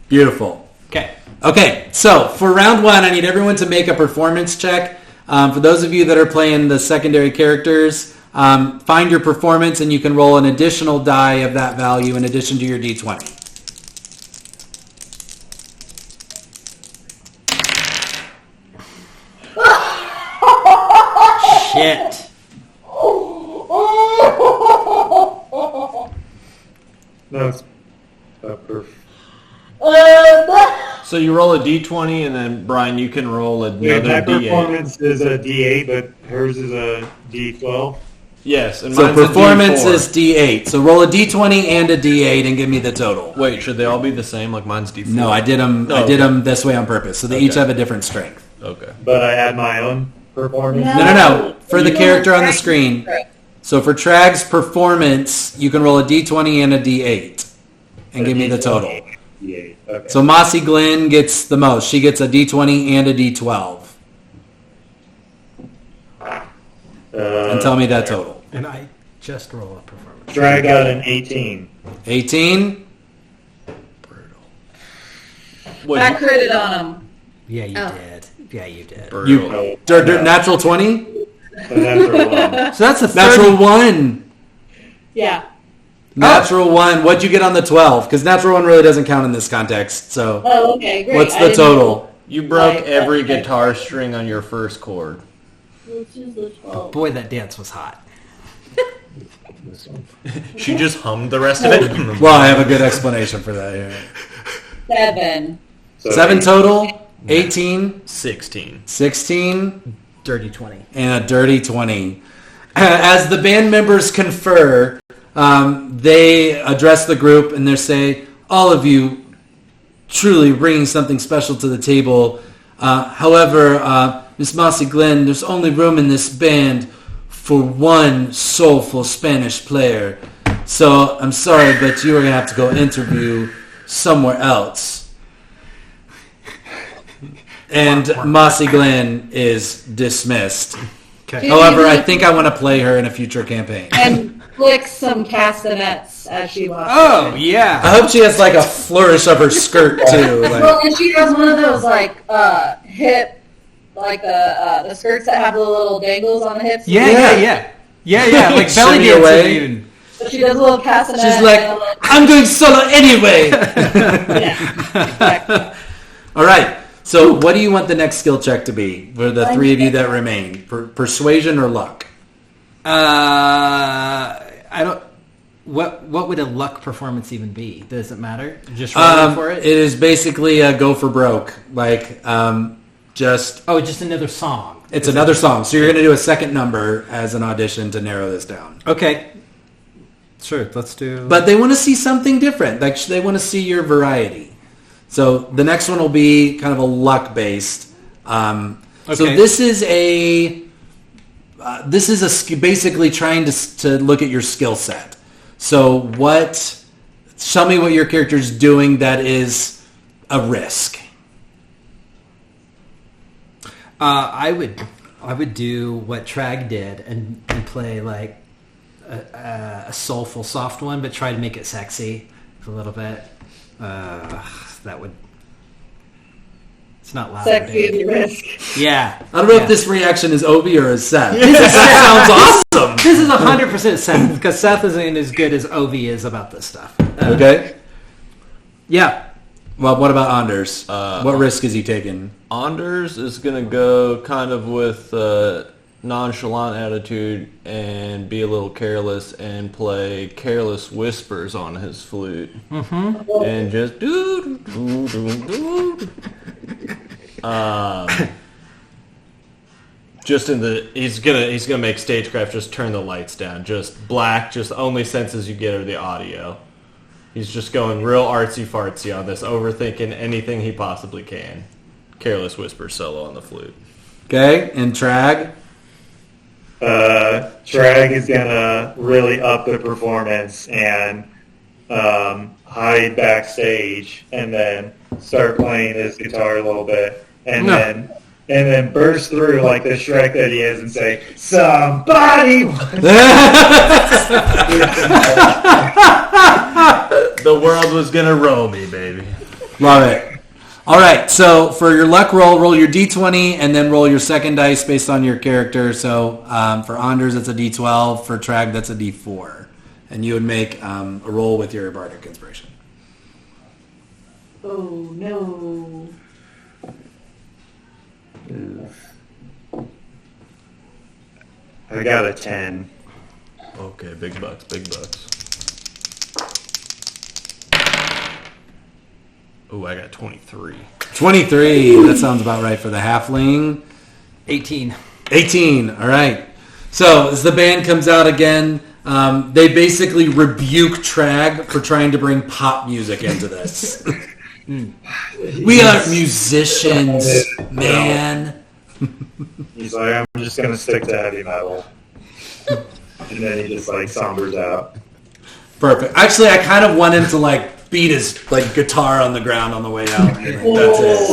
Beautiful. Okay. Okay, so for round one, I need everyone to make a performance check. For those of you that are playing the secondary characters, find your performance and you can roll an additional die of that value in addition to your D20. Shit. No, it's perf. So you roll a d20, and then Brian, you can roll Yeah, another my d8. performance is a D8, but hers is a D12. Yes, and So mine's a performance D4. is D8. So roll a D20 and a D8 and give me the total. Wait, should they all be the same? Like mine's d4. No, I did them. I Oh, did okay. them this way on purpose, so they each have a different strength. Okay. But I add my own performance. No. For the character on the screen. So for Trag's performance, you can roll a D20 and a D8 and give me the total. D8. Okay. So Mossy Glenn gets the most. She gets a D20 and a D12. And tell me that total. And I just roll a performance. Drag got an 18. 18. What, I critted on him. Yeah, you Oh. did. Yeah, you did. You No, natural 20? a natural one. So that's a 30. Natural 1. Yeah. Natural 1. What'd you get on the 12? Because natural 1 really doesn't count in this context. So Oh, okay, great. what's I the didn't total? you broke Like, every okay. guitar string on your first chord. know. Which is the 12. Boy, that dance was hot. She just hummed the rest of it. Well, I have a good explanation for that here. 7. So 7 total, 18, 16. 16, Dirty 20. and a dirty 20. As the band members confer, they address the group and they say, all of you truly bringing something special to the table. However, Miss Mossy Glenn, there's only room in this band for one soulful Spanish player. So I'm sorry, but you are going to have to go interview somewhere else. And Mossy Glenn is dismissed. Okay. However, I think I want to play her in a future campaign. And flick some castanets as she walks. Oh, yeah. I hope she has like a flourish of her skirt too. Like, Well, and she has one of those like hip, like the skirts that have the little dangles on the hips. Yeah. Like belly Shimmy dancing away. even. So she does a little castanet. she's like, and a little- I'm going solo anyway. yeah, exactly. All right. So, what do you want the next skill check to be for the three of you that remain? Persuasion or luck? I don't. What would a luck performance even be? Does it matter? Just rolling for It it? is basically a go for broke. Like, just Just another song. it's another song. So you're going to do a second number as an audition to narrow this down. Okay. Sure. Let's do. But they want to see something different. Like they want to see your variety. So the next one will be kind of a luck based. So Okay. this is basically trying to look at your skill set. So tell me what your character's doing that is a risk. I would do what Trag did and play like a soulful, soft one, but try to make it sexy a little bit. That would. It's not loud. Sexy babe. at the risk. Yeah. I don't know Yeah. if this reaction is Obi or is Seth. This sounds awesome. This is 100% Seth because Seth isn't as good as Ovi is about this stuff. Okay. Yeah. Well, what about Anders? What risk is he taking? Anders is going to go kind of with nonchalant attitude and be a little careless and play Careless Whispers on his flute. Mm-hmm. And just just in the he's gonna make stagecraft just turn the lights down, just black, just the only senses you get are the audio. He's just going real artsy fartsy on this, overthinking anything he possibly can. Careless Whisper solo on the flute. Okay, and Trag? Trag is gonna really up the performance and hide backstage, and then start playing his guitar a little bit, and then and then burst through like the Shrek that he is and say, "Somebody!" The world was gonna roll me, baby. Love it. All right, so for your luck roll your d20 and then roll your second dice based on your character. So for Anders, it's a d12. For Trag, that's a d4. And you would make a roll with your Bardic Inspiration. Oh no. I got a 10. Okay, big bucks, big bucks. Oh, I got 23. 23. That sounds about right for the halfling. 18. 18. All right. So as the band comes out again, they basically rebuke Trag for trying to bring pop music into this. We are musicians, man. He's like, I'm just gonna stick to heavy metal, and then he just like sombers out. Perfect. Actually, I kind of want him to like beat his like guitar on the ground on the way out. That's it.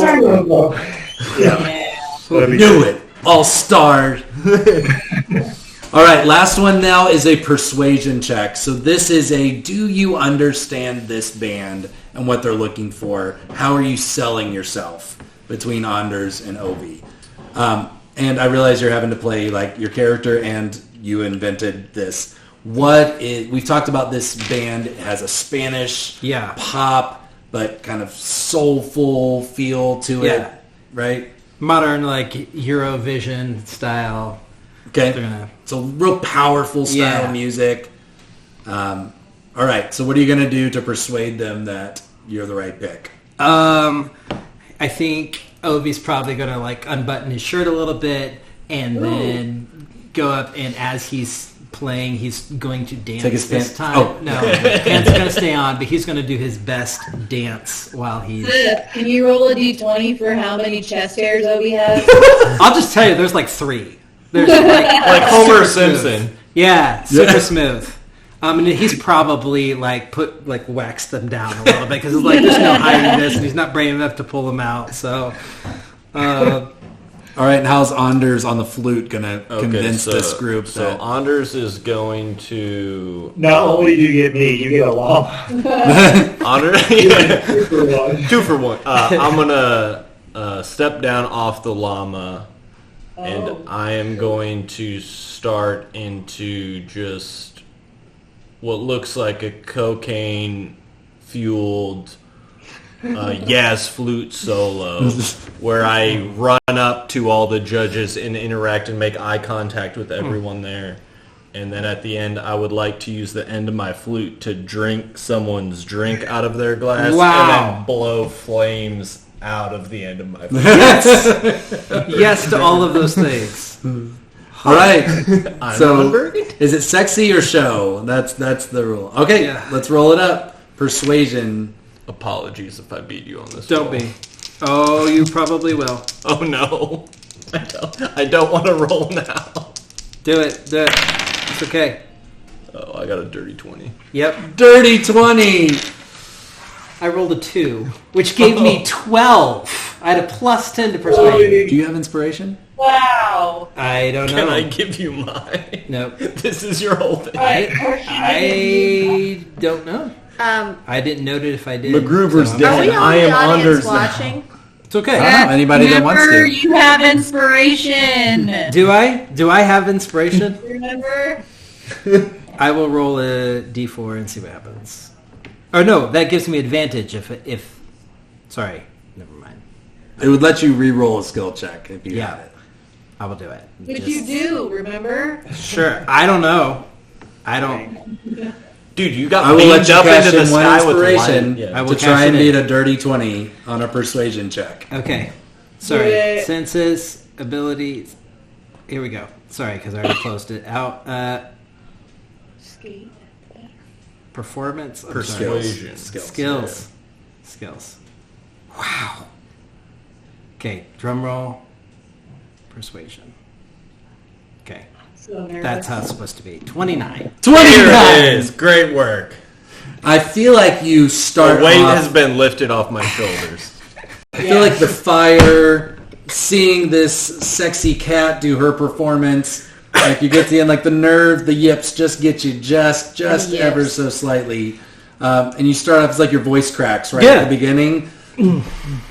Yeah. Knew it. All starred. All right, last one now is a persuasion check. So this is a, do you understand this band and what they're looking for? How are you selling yourself between Anders and Ovi? And I realize you're having to play like your character and you invented this. We've talked about this band. It has a Spanish pop, but kind of soulful feel to it, right? Modern, like, Eurovision style. Okay. It's a real powerful style of music. All right. So what are you going to do to persuade them that you're the right pick? I think Ovi's probably going to, like, unbutton his shirt a little bit and then go up, and as he's playing, he's going to dance Take his this pants. time. Oh. No, his pants are going to stay on, but he's going to do his best dance while he's... Can you roll a d20 for how many chest hairs Obi has? I'll just tell you, there's like 3. There's like Homer super smooth. Simpson. Yeah, super smooth. And he's probably like waxed them down a little bit because it's like there's no hiding this, and he's not brave enough to pull them out. So, all right, and how's Anders on the flute gonna convince this group? So Anders is going to... Not only do you get me, you get a llama. Anders, Two for one. 2 for 1. I'm gonna step down off the llama, and I am going to start into just what looks like a cocaine-fueled Yaz flute solo, where I run up to all the judges and interact and make eye contact with everyone there. And then at the end, I would like to use the end of my flute to drink someone's drink out of their glass and then blow flames out of the end of my flute. yes to all of those things. All right. So Burgundy. is it sexy or show? That's the rule. Okay, let's roll it up. Persuasion. Apologies if I beat you on this. Don't roll. be. Oh, you probably will. Oh no, I don't want to roll now. Do it. It's okay. Oh, I got a dirty 20. Yep. Dirty 20. I rolled a 2, which gave me 12. I had a plus 10 to persuasion. Do you have inspiration? Wow. I don't know. Can I give you mine? Nope. This is your whole thing. I don't know. I didn't note it if I did. MacGruber's so dead. Are we all I in am the audience Anders now. watching? It's okay. I don't know. Anybody that wants Remember, to. you have inspiration. Do I? Do I have inspiration? Remember? I will roll a d4 and see what happens. Oh no, that gives me advantage if. Sorry, never mind. It would let you re-roll a skill check if you had it. I will do it. Which you do, remember? Sure. I don't know. I don't. Dude, you got I will let beamed you up cash into the in one sky with inspiration light. I will to try cash and it beat in. a dirty 20 on a persuasion check. Okay. Sorry. Yeah. Senses, abilities. Here we go. Sorry, because I already closed it out. Skate. Performance. I'm Persuasion. sorry. Skills. Wow. Okay. Drum roll. Persuasion. Okay. So nervous. That's how it's supposed to be. 29. 29! Here it is. Great work. I feel like you The start weight off... has been lifted off my shoulders. I feel like the fire seeing this sexy cat do her performance, like you get to the end, like the yips just get you just ever so slightly. And you start off, it's like your voice cracks at the beginning,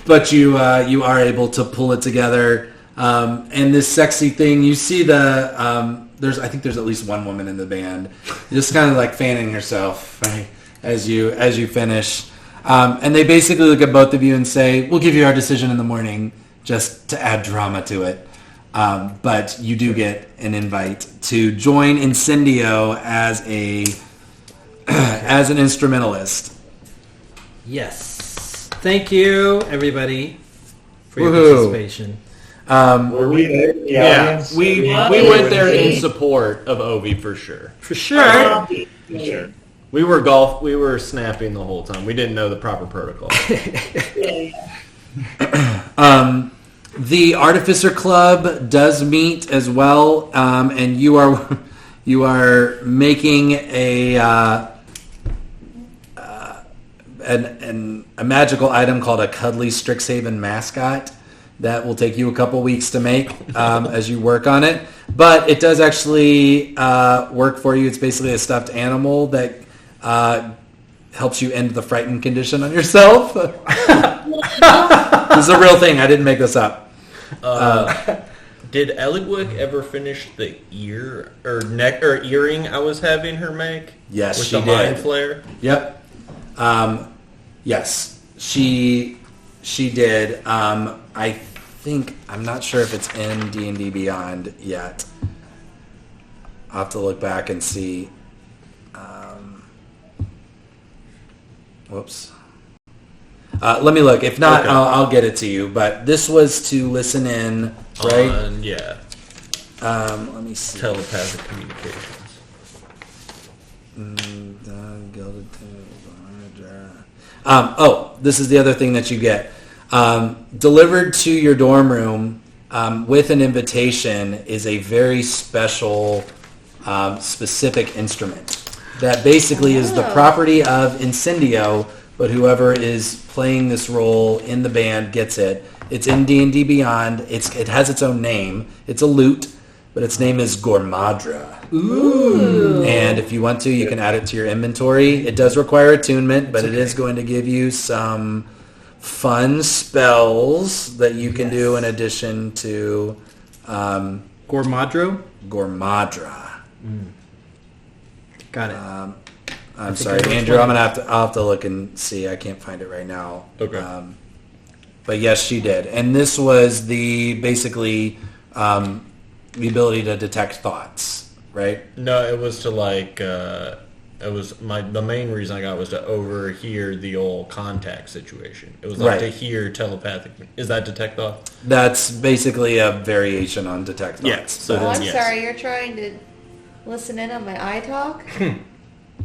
but you are able to pull it together. And this sexy thing, you see I think there's at least one woman in the band, just kind of like fanning herself as you finish. And they basically look at both of you and say, "We'll give you our decision in the morning," just to add drama to it. But you do get an invite to join Incendio as an instrumentalist. Yes. Thank you, everybody, for your Woohoo. participation. Were we there in the audience? we went there in support of Ovi for sure. For sure. For sure. We were snapping the whole time. We didn't know the proper protocol. The Artificer Club does meet as well, and you are making a magical item called a Cuddly Strixhaven mascot that will take you a couple weeks to make as you work on it. But it does actually work for you. It's basically a stuffed animal that helps you end the frightened condition on yourself. This is a real thing. I didn't make this up. Did Eligwick ever finish the ear or neck or earring I was having her make? Yes, with she the did. mind flare. Yep. Yes, she did. I'm not sure if it's in D&D Beyond yet. I'll have to look back and see. Whoops. Let me look. If not, Okay. I'll get it to you. But this was to listen in, right? Yeah. Let me see. Telepathic communications. This is the other thing that you get. Delivered to your dorm room with an invitation is a very special, specific instrument that basically is the property of Incendio, but whoever is playing this role in the band gets it. It's in D&D Beyond. It has its own name. It's a lute, but its name is Gormadra. Ooh. And if you want to, you can add it to your inventory. It does require attunement, but it is going to give you some fun spells that you can do in addition to Gormadro? Gormadra. Got it. I'm sorry, Andrew. I'll have to look and see. I can't find it right now. Okay. But yes, she did, and this was basically the ability to detect thoughts, right? No, it was to the main reason I got was to overhear the old contact situation. It was like to hear telepathic. Is that detect thought? That's basically a variation on detect thoughts. Yes. So Oh, I'm yes. sorry. You're trying to listen in on my eye talk?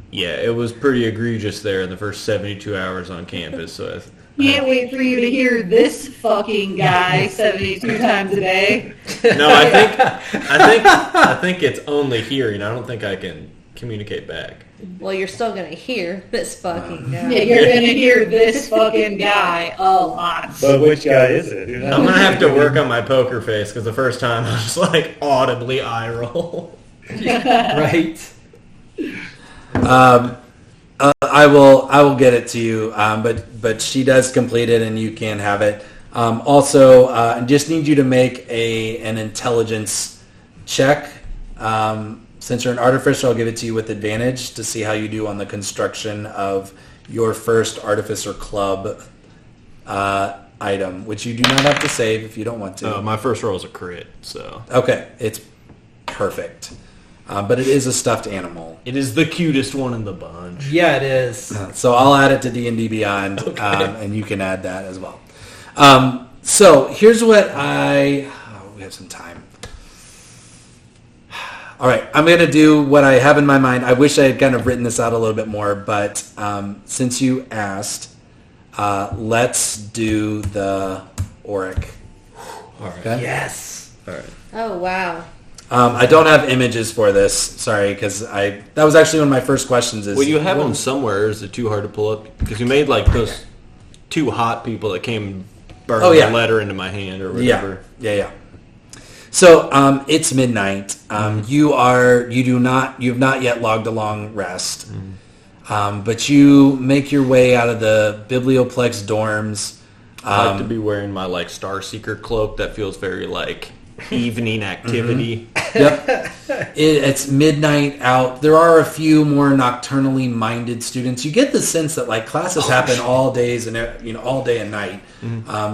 Yeah, it was pretty egregious there in the first 72 hours on campus. So Can't wait for you to hear this fucking guy 72 times a day. no, I think it's only hearing. I don't think I can communicate back. Well, you're still going to hear this fucking guy. Yeah, you're gonna hear this fucking guy a lot. But which guy is it? Who knows? I'm gonna have to work on my poker face because the first time I was like audibly eye roll. Right. I will get it to you, but she does complete it, and you can have it. Also, I just need you to make an intelligence check. Since you're an artificer, I'll give it to you with advantage to see how you do on the construction of your first Artificer Club item, which you do not have to save if you don't want to. My first roll is a crit, so Okay, it's perfect. But it is a stuffed animal. it is the cutest one in the bunch. Yeah, it is. So I'll add it to D&D Beyond, and you can add that as well. So here's what we have some time. All right, I'm going to do what I have in my mind. I wish I had kind of written this out a little bit more, but since you asked, let's do the Auric. All right. Okay? Yes. All right. Oh, wow. I don't have images for this, sorry, because that was actually one of my first questions. Well, you have them somewhere. Is it too hard to pull up? Because you made like those two hot people that came burn Oh, yeah. the letter into my hand or whatever. Yeah. So it's midnight. You have not yet logged a long rest, but you make your way out of the Biblioplex dorms. I like to be wearing my like Star Seeker cloak that feels very like evening activity. Yep. It's midnight out. There are a few more nocturnally minded students. You get the sense that like classes happen all days and all day and night.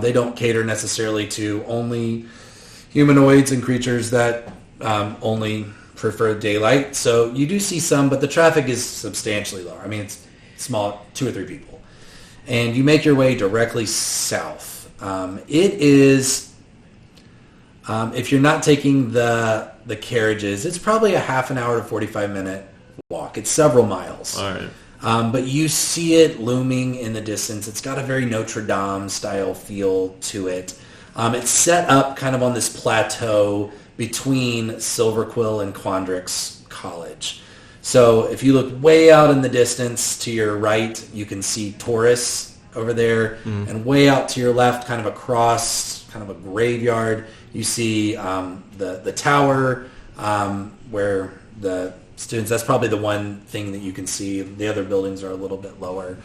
They don't cater necessarily to only humanoids and creatures that only prefer daylight. So you do see some, but the traffic is substantially lower. I mean, it's small, 2 or 3 people. And you make your way directly south. It is, if you're not taking the carriages, it's probably a half an hour to 45-minute walk. It's several miles. All right. But you see it looming in the distance. It's got a very Notre Dame style feel to it. It's set up kind of on this plateau between Silverquill and Quandrix College. So if you look way out in the distance to your right, you can see Taurus over there. And way out to your left, kind of across kind of a graveyard, you see the tower where the students, that's probably the one thing that you can see. The other buildings are a little bit lower.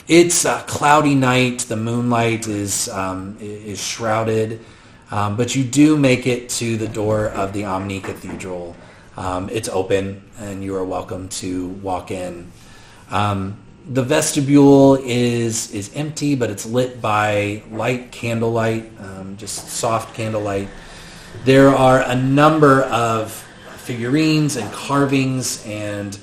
It's a cloudy night. The moonlight is shrouded, but you do make it to the door of the Omni Cathedral. It's open, and you are welcome to walk in. The vestibule is empty, but it's lit by light candlelight, just soft candlelight. There are a number of figurines and carvings and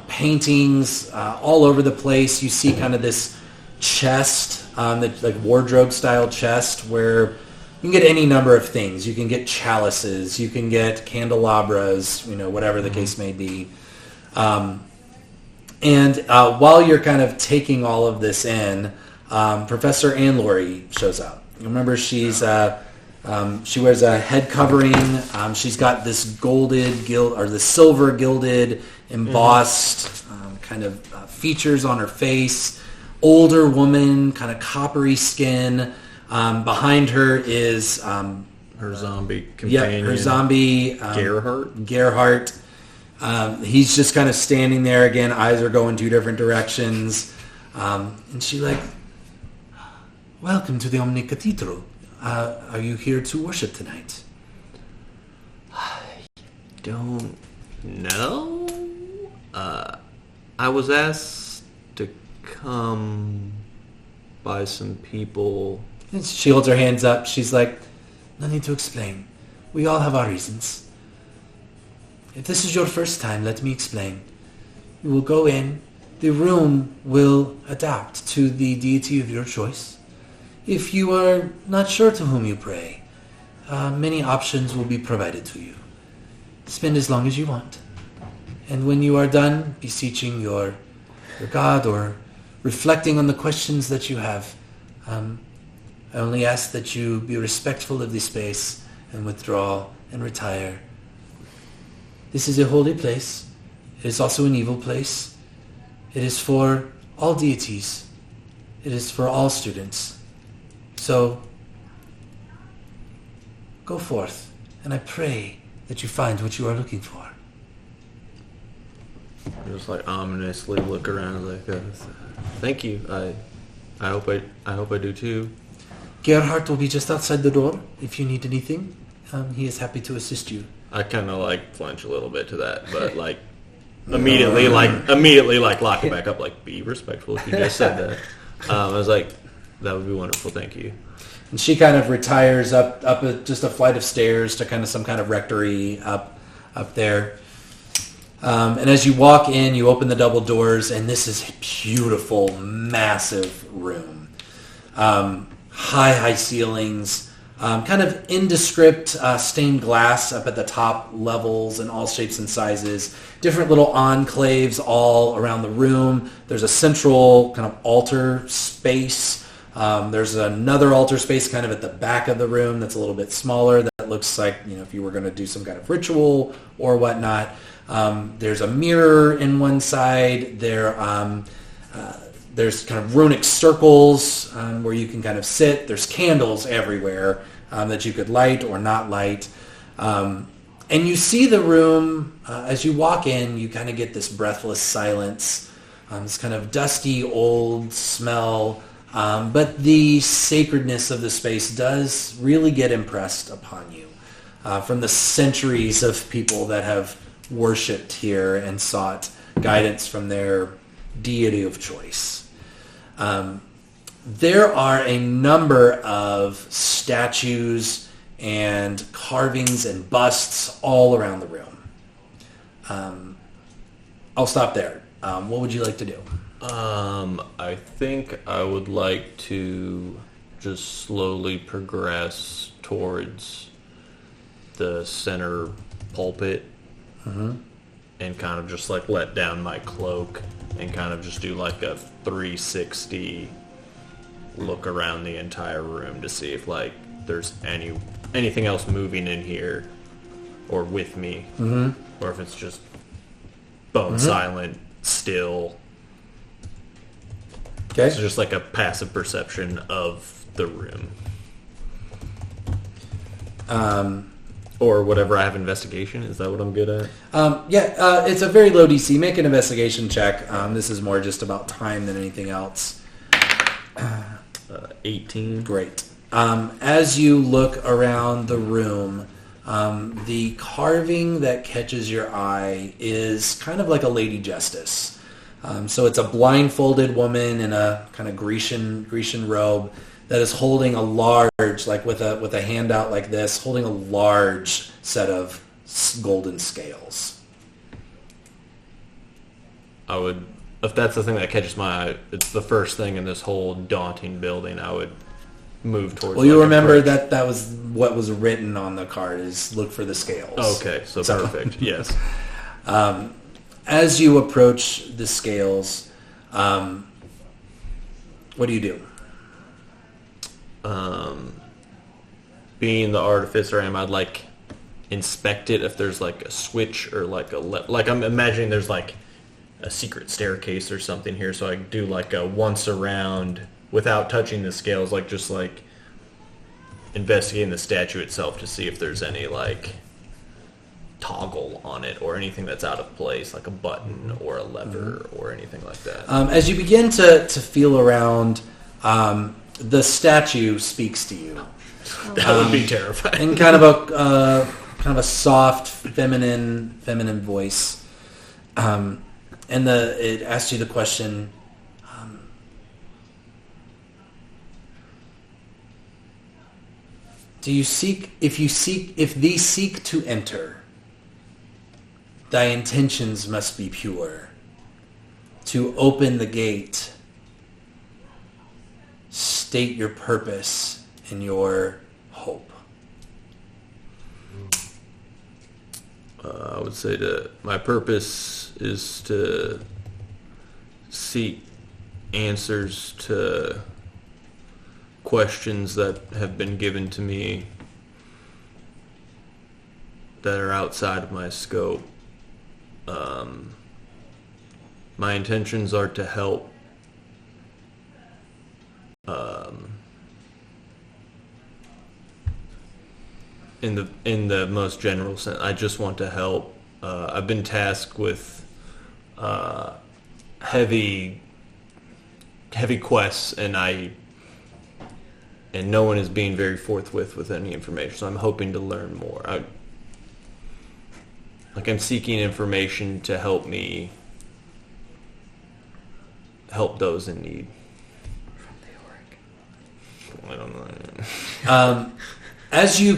paintings all over the place. You see kind of this chest, like wardrobe style chest, where you can get any number of things. You can get chalices, you can get candelabras, whatever the case may be. And while you're kind of taking all of this in, Professor Ann Laurie shows up. Remember, she wears a head covering. She's got this the silver gilded, embossed kind of features on her face. Older woman, kind of coppery skin. Behind her is Her zombie companion. her zombie Gerhardt. He's just kind of standing there again. Eyes are going 2 different directions, and she like, "Welcome to the Omni Cathedral. Are you here to worship tonight?" Don't know. I was asked to come by some people. And she holds her hands up. She's like, "No need to explain. We all have our reasons. If this is your first time, let me explain. You will go in. The room will adapt to the deity of your choice. If you are not sure to whom you pray, many options will be provided to you. Spend as long as you want. And when you are done beseeching your God or reflecting on the questions that you have, I only ask that you be respectful of the space and withdraw and retire. This is a holy place. It is also an evil place. It is for all deities. It is for all students. So, go forth, and I pray that you find what you are looking for." Just like ominously look around like, thank you. I hope I do too. Gerhardt will be just outside the door if you need anything. He is happy to assist you. I kind of like flinch a little bit to that, but like immediately lock it back up. Like, be respectful if you just said that. I was like, that would be wonderful. Thank you. And she kind of retires up just a flight of stairs to kind of some kind of rectory up there. And as you walk in, you open the double doors, and this is a beautiful, massive room. High ceilings, kind of indescript stained glass up at the top levels in all shapes and sizes. Different little enclaves all around the room. There's a central kind of altar space. There's another altar space kind of at the back of the room that's a little bit smaller that looks like, if you were going to do some kind of ritual or There's kind of runic circles where you can kind of sit. There's candles everywhere that you could light or not light. And you see the room, as you walk in, you kind of get this breathless silence, this kind of dusty old smell, but the sacredness of the space does really get impressed upon you from the centuries of people that have worshipped here and sought guidance from their deity of choice. There are a number of statues and carvings and busts all around the room. I'll stop there. What would you like to do? I think I would like to just slowly progress towards the center pulpit and kind of just like let down my cloak and kind of just do like a 360 look around the entire room to see if like there's anything else moving in here or with me, or if it's just bone silent, still. Okay. So just like a passive perception of the room. Or whatever I have investigation. Is that what I'm good at? It's a very low DC. Make an investigation check. This is more just about time than anything else. 18. Great. As you look around the room, the carving that catches your eye is kind of like a Lady Justice. So it's a blindfolded woman in a kind of Grecian robe that is holding a large, like with a hand out like this, holding a large set of golden scales. I would, if that's the thing that catches my eye, it's the first thing in this whole daunting building, I would move towards. Well, you remember that was what was written on the card, is look for the scales. Okay, so perfect. Yes. As you approach the scales, what do you do? Being the artificer I am, I'd like inspect it if there's like a switch or like like I'm imagining there's like a secret staircase or something here, so I do like a once around without touching the scales, like just like investigating the statue itself to see if there's any like toggle on it or anything that's out of place, like a button or a lever or anything like that. As you begin to feel around, the statue speaks to you. That would be terrifying. In kind of a soft, feminine voice, and it asks you the question. Do you seek? If these seek to enter, thy intentions must be pure. To open the gate, state your purpose and your hope. I would say that my purpose is to seek answers to questions that have been given to me that are outside of my scope. My intentions are to help in the most general sense. I just want to help. I've been tasked with heavy quests, and no one is being very forthwith with any information. So I'm hoping to learn more. I'm seeking information to help me help those in need. I don't know. As you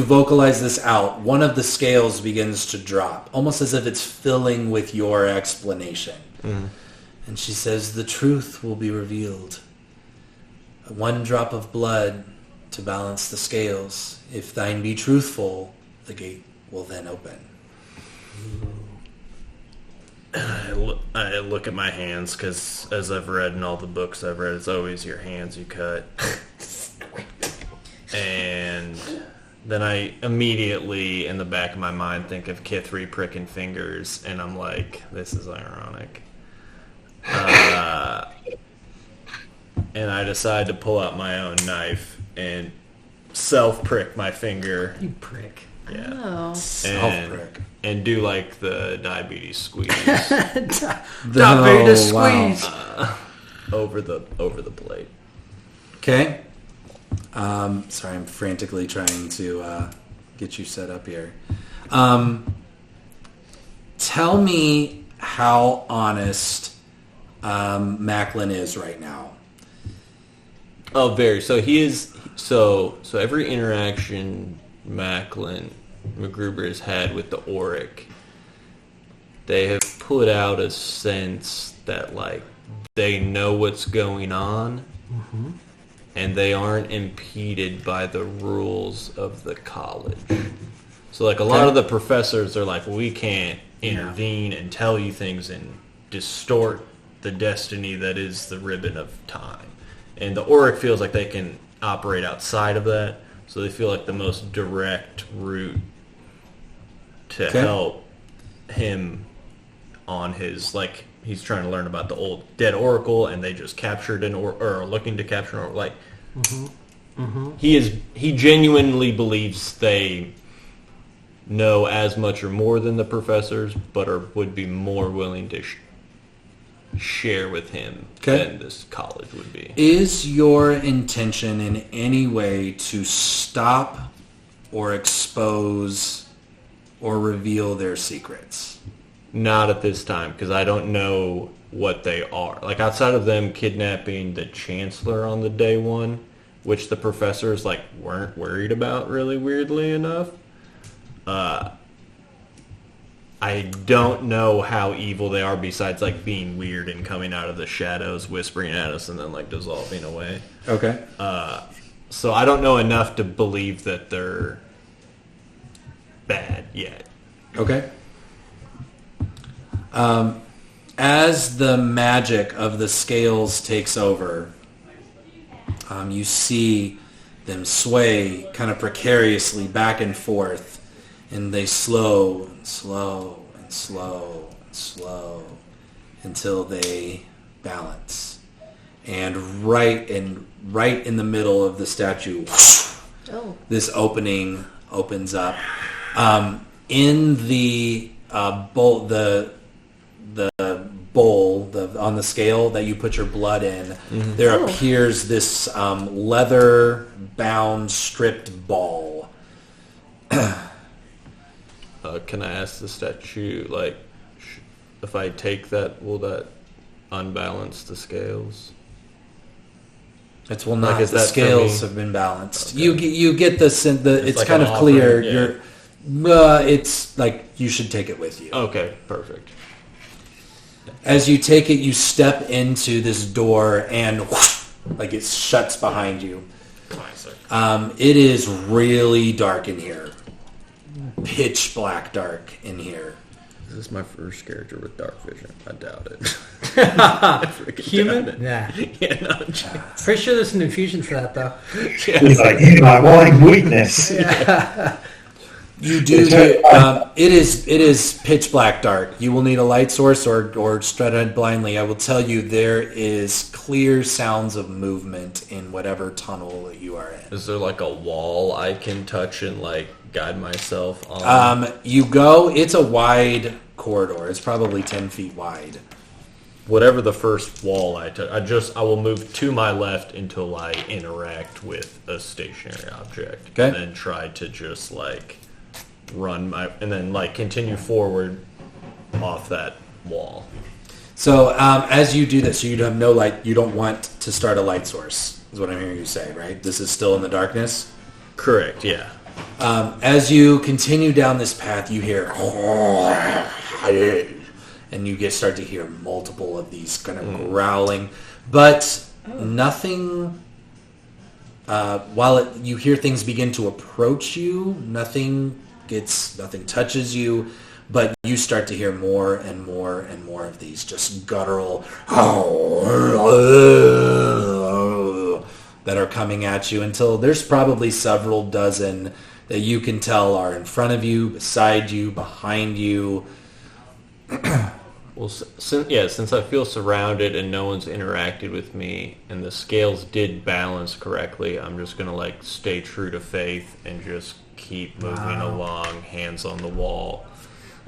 vocalize this out, one of the scales begins to drop, almost as if it's filling with your explanation. And she says, the truth will be revealed. One drop of blood to balance the scales. If thine be truthful, the gate will then open. I look at my hands, because as I've read in all the books I've read, it's always your hands you cut. And then I immediately, in the back of my mind, think of Kithri pricking fingers, and I'm like, this is ironic. and I decide to pull out my own knife and self-prick my finger. You prick. Yeah. Oh. Self-prick. And do like the diabetes squeeze Diabetes wow. squeeze. over the blade. Okay. Sorry, I'm frantically trying to get you set up here. Tell me how honest Macklin is right now. Oh, very. So he is. So every interaction MacGruber has had with the Auric, they have put out a sense that like they know what's going on, and they aren't impeded by the rules of the college. So like a lot of the professors are like, we can't intervene and tell you things and distort the destiny that is the ribbon of time. And the Auric feels like they can operate outside of that, so they feel like the most direct route to help him on his, like, he's trying to learn about the old dead oracle, and they just captured or are looking to capture an oracle. Like, he genuinely believes they know as much or more than the professors, but would be more willing to share with him than this college would be. Is your intention in any way to stop or expose or reveal their secrets? Not at this time, because I don't know what they are. Like, outside of them kidnapping the chancellor on the day one, which the professors like weren't worried about, really weirdly enough, I don't know how evil they are besides like being weird and coming out of the shadows, whispering at us, and then like dissolving away. Okay. So I don't know enough to believe that they're bad yet. Okay. As the magic of the scales takes over, you see them sway kind of precariously back and forth, and they slow and slow and slow and slow until they balance. And right in the middle of the statue, this opening opens up. In the bowl, on the scale that you put your blood in, there appears this leather-bound stripped ball. Can I ask the statue, like, if I take that, will that unbalance the scales? It will not. Like, is the that scales have been balanced. Okay. You get it's like kind of clear. Offering, yeah. It's like you should take it with you. Okay, perfect. As you take it, you step into this door, and like it shuts behind you. Classic. It is really dark in here. Pitch black dark in here. Is this my first character with dark vision? I doubt it. Human? Doubt it. Yeah. Yeah, no chance. Pretty sure there's an infusion for that, though. He's like, he's my one weakness. You do. It is pitch black dark. You will need a light source or strut ahead blindly. I will tell you there is clear sounds of movement in whatever tunnel that you are in. Is there like a wall I can touch and like guide myself on? You go. It's a wide corridor. It's probably 10 feet wide. Whatever the first wall I touch, I will move to my left until I interact with a stationary object, Okay. and then try to just like and then like continue forward off that wall. So as you do this, so you have no light. You don't want to start a light source, is what I'm hearing you say, right? This is still in the darkness. Correct. Yeah. As you continue down this path, you hear, and you start to hear multiple of these kind of growling, but nothing. While you hear things begin to approach you, nothing touches you, but you start to hear more and more and more of these just guttural that are coming at you until there's probably several dozen that you can tell are in front of you, beside you, behind you. Well, since I feel surrounded and no one's interacted with me, and the scales did balance correctly, I'm just gonna like stay true to faith and just keep moving along, hands on the wall,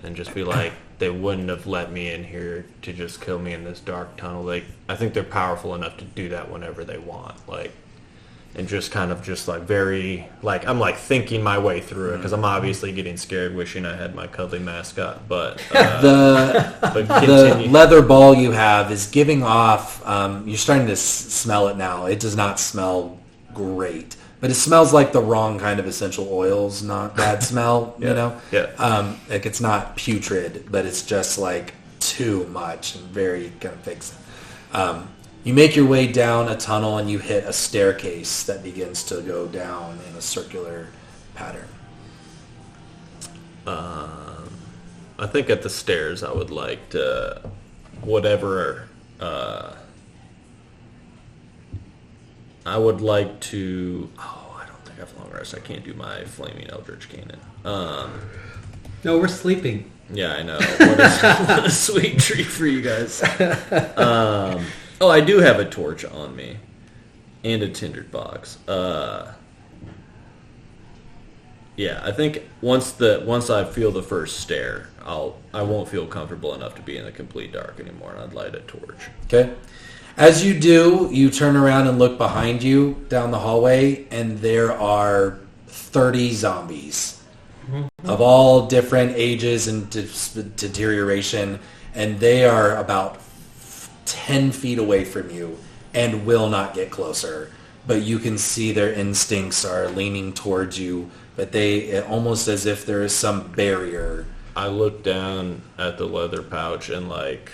and just be like, they wouldn't have let me in here to just kill me in this dark tunnel. Like, I think they're powerful enough to do that whenever they want. Like, and just kind of just like very, like, I'm like thinking my way through it because I'm obviously getting scared, wishing I had my cuddly mascot. But the leather ball you have is giving off. You're starting to smell it now. It does not smell great, but it smells like the wrong kind of essential oils. Not bad smell, you know. Yeah. Like it's not putrid, but it's just like too much and very kind of fixed. You make your way down a tunnel and you hit a staircase that begins to go down in a circular pattern. I think at the stairs I would like to, whatever, I would like to, I don't think I have long rest. I can't do my Flaming Eldritch Cannon. No, we're sleeping. Yeah, I know. What a sweet treat for you guys. I do have a torch on me. And a tindered box. Yeah, I think once I feel the first stare, I won't feel comfortable enough to be in the complete dark anymore, and I'd light a torch. Okay. As you do, you turn around and look behind you down the hallway, and there are 30 zombies of all different ages and deterioration, and they are about 10 feet away from you and will not get closer. But you can see their instincts are leaning towards you, but they almost as if there is some barrier. I look down at the leather pouch and like,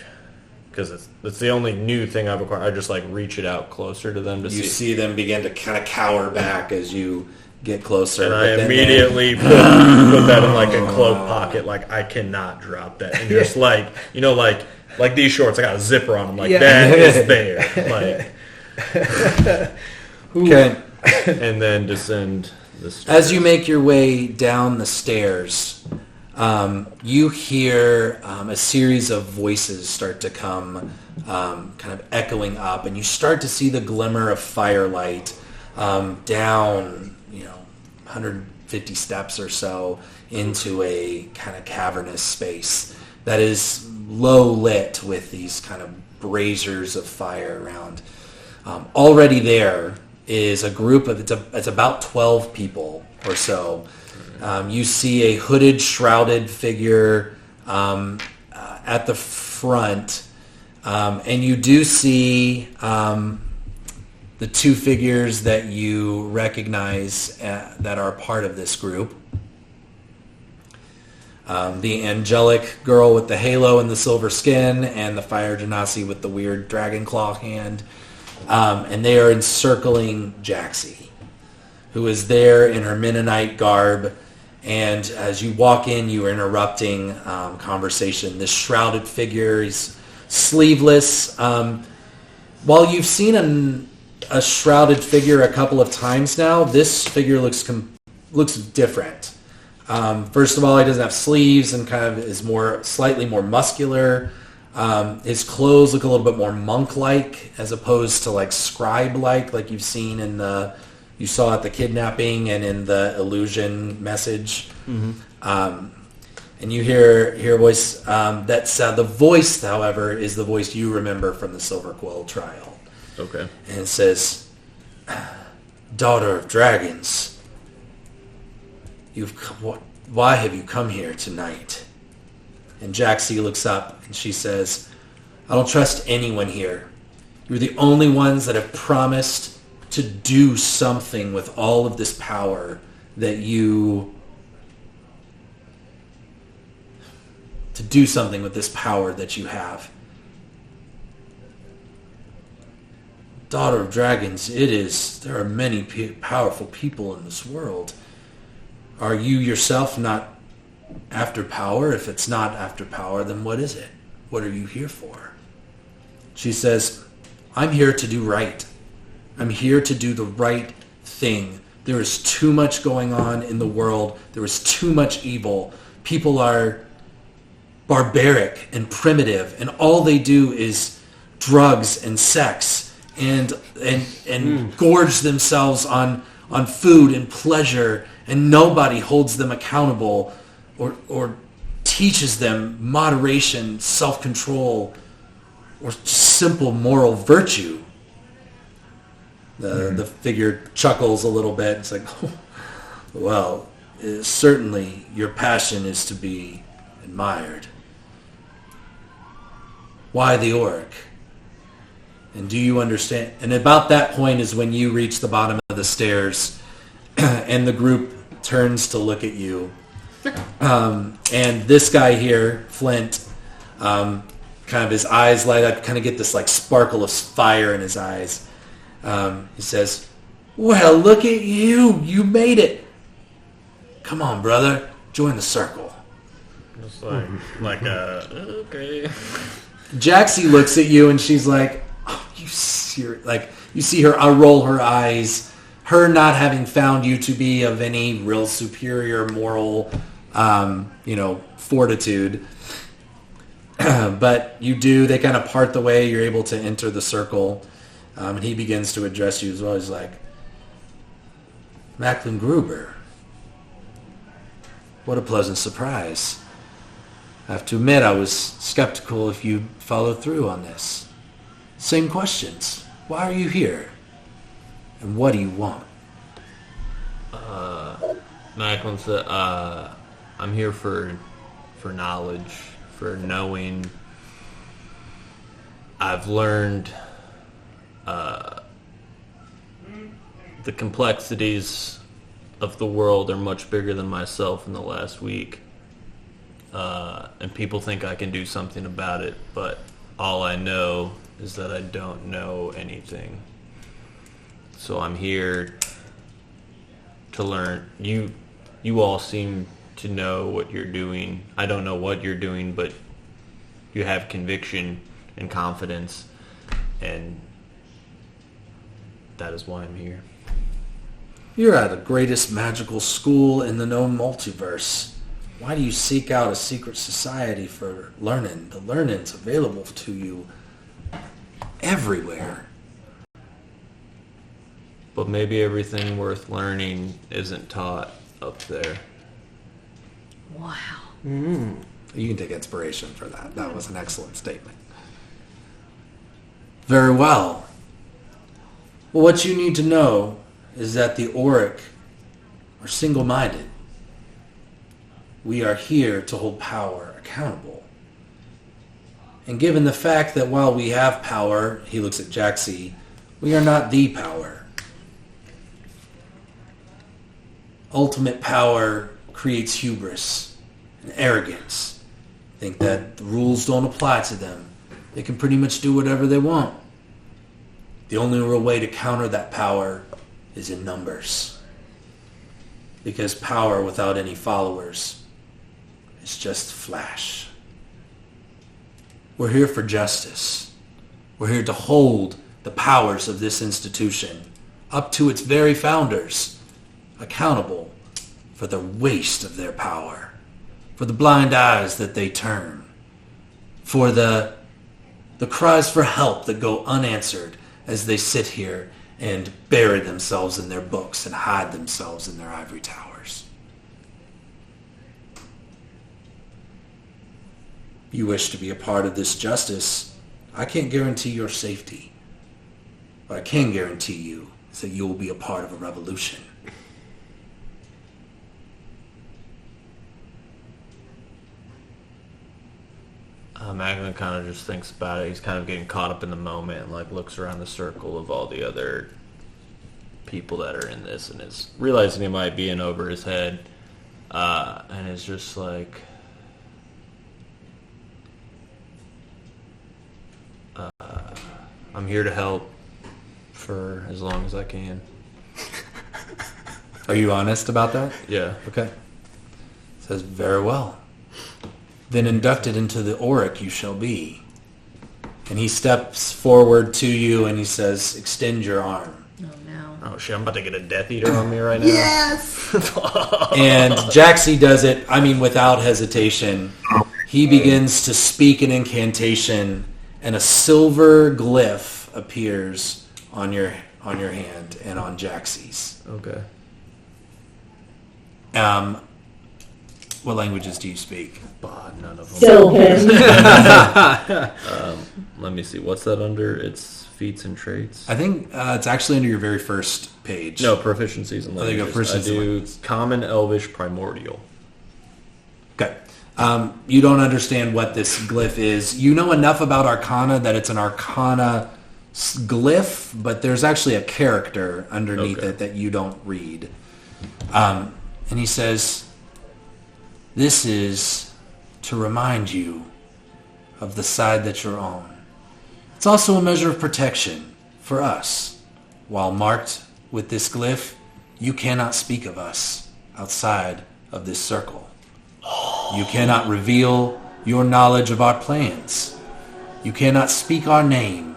because it's the only new thing I've acquired, I just like reach it out closer to them to see. You see them begin to kind of cower back as you get closer. And I immediately put that in like a cloak pocket, like I cannot drop that. And just like, you know, like these shorts, I got a zipper on them, like that is there. Like, okay. And then descend the stairs. As you make your way down the stairs, you hear a series of voices start to come, kind of echoing up, and you start to see the glimmer of firelight down, 150 steps or so into a kind of cavernous space that is low lit with these kind of braziers of fire around. Already there is a group of, it's about 12 people or so. You see a hooded, shrouded figure at the front, and you do see the two figures that you recognize that are part of this group. The angelic girl with the halo and the silver skin, and the fire genasi with the weird dragon claw hand. And they are encircling Jaxie, who is there in her Mennonite garb. And as you walk in, you are interrupting conversation. This shrouded figure is sleeveless. While you've seen a shrouded figure a couple of times now, this figure looks different. First of all, he doesn't have sleeves and kind of is slightly more muscular. His clothes look a little bit more monk-like as opposed to like scribe-like, like you've seen you saw at the kidnapping and in the illusion message. Mm-hmm. And you hear a voice. The voice, however, is the voice you remember from the Silver Quill trial. Okay. And it says, "Daughter of dragons, why have you come here tonight?" And Jaxie looks up and she says, "I don't trust anyone here. You're the only ones that have promised to do something with all of this power that you have. Daughter of dragons, there are many powerful people in this world. Are you yourself not after power? If it's not after power, then what is it? What are you here for?" She says, "I'm here to do right. I'm here to do the right thing. There is too much going on in the world. There is too much evil. People are barbaric and primitive, and all they do is drugs and sex and gorge themselves on food and pleasure, and nobody holds them accountable or teaches them moderation, self-control, or simple moral virtue. The figure chuckles a little bit. It's like, well, certainly your passion is to be admired. Why the orc? And do you understand? And about that point is when you reach the bottom of the stairs and the group turns to look at you. And this guy here, Flint, kind of his eyes light up, kind of get this like sparkle of fire in his eyes. He says, well, look at you. You made it. Come on, brother. Join the circle. Just okay. Jaxie looks at you and she's like, oh, you see her roll her eyes, her not having found you to be of any real superior moral, fortitude. But you do, they kind of part the way, you're able to enter the circle. And he begins to address you as well. He's like, Macklin Gruber, what a pleasant surprise. I have to admit I was skeptical if you'd follow through on this. Same questions. Why are you here? And what do you want? Macklin said, I'm here for knowledge, for knowing. I've learned the complexities of the world are much bigger than myself in the last week. And people think I can do something about it, but all I know is that I don't know anything. So I'm here to learn. You all seem to know what you're doing. I don't know what you're doing, but you have conviction and confidence, and that is why I'm here. You're at the greatest magical school in the known multiverse. Why do you seek out a secret society for learning? The learning's available to you everywhere. But maybe everything worth learning isn't taught up there. Wow. You can take inspiration for that. That was an excellent statement. Very well. Well, what you need to know is that the Auric are single-minded. We are here to hold power accountable. And given the fact that while we have power, he looks at Jaxie, we are not the power. Ultimate power creates hubris and arrogance. Think that the rules don't apply to them. They can pretty much do whatever they want. The only real way to counter that power is in numbers. Because power without any followers is just flash. We're here for justice. We're here to hold the powers of this institution, up to its very founders, accountable for the waste of their power, for the blind eyes that they turn, for the cries for help that go unanswered as they sit here and bury themselves in their books and hide themselves in their ivory towers. You wish to be a part of this justice. I can't guarantee your safety. What I can guarantee you is that you will be a part of a revolution. Macklin kind of just thinks about it. He's kind of getting caught up in the moment and like looks around the circle of all the other people that are in this and is realizing he might be in over his head, and is just like, I'm here to help for as long as I can. Are you honest about that? Yeah. Okay. Says, very well. Then inducted into the Auric you shall be. And he steps forward to you and he says, extend your arm. Oh no. Oh shit, I'm about to get a Death Eater on me right now. Yes. And Jaxie does it, without hesitation. he begins to speak an incantation, and a silver glyph appears on your hand and on Jaxie's. Okay. What languages do you speak? None of them. Sylvan. Let me see. What's that under? It's feats and traits. I think it's actually under your very first page. No, proficiencies and there you go, languages. I proficiency do languages. Common, Elvish, Primordial. Okay. You don't understand what this glyph is. You know enough about Arcana that it's an Arcana glyph, but there's actually a character underneath it that you don't read. And he says, "This is to remind you of the side that you're on. It's also a measure of protection for us. While marked with this glyph, you cannot speak of us outside of this circle. You cannot reveal your knowledge of our plans. You cannot speak our name.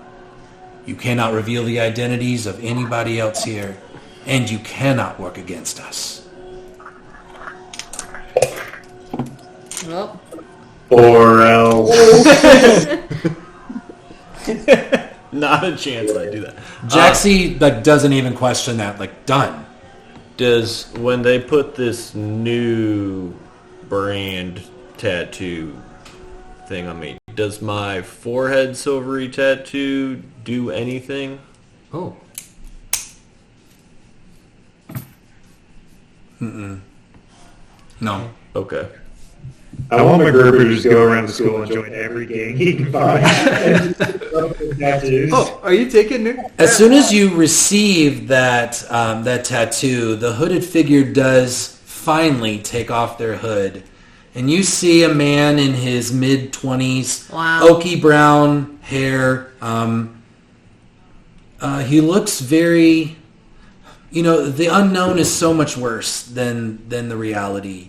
You cannot reveal the identities of anybody else here, and you cannot work against us." Well, Or else. Not a chance I do that. Jaxie doesn't even question that. Done. Does when they put this new brand tattoo thing on me, does my forehead silvery tattoo do anything? Oh. No. Okay. I want my Gerber to just go around the school and join every gang he can find. Tattoos. Oh, are you taking it? As soon as you receive that that tattoo, the hooded figure does finally take off their hood, and you see a man in his mid-20s, Wow. oaky brown hair. He looks very, the unknown is so much worse than the reality.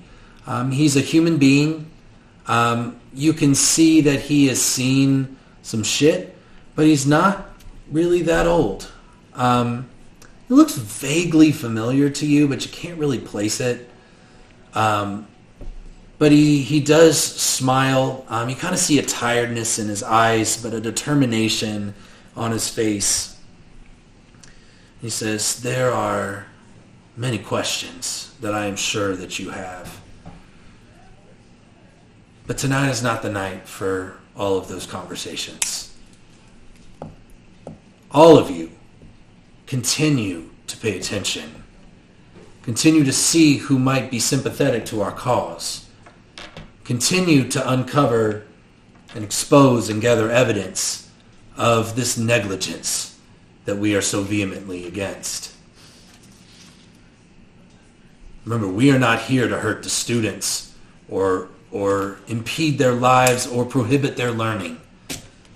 He's a human being. You can see that he has seen some shit, but he's not really that old. He looks vaguely familiar to you, but you can't really place it. But he does smile. You kind of see a tiredness in his eyes, but a determination on his face. He says, "There are many questions that I am sure that you have. But tonight is not the night for all of those conversations. All of you continue to pay attention. Continue to see who might be sympathetic to our cause. Continue to uncover and expose and gather evidence of this negligence that we are so vehemently against. Remember, we are not here to hurt the students or impede their lives or prohibit their learning.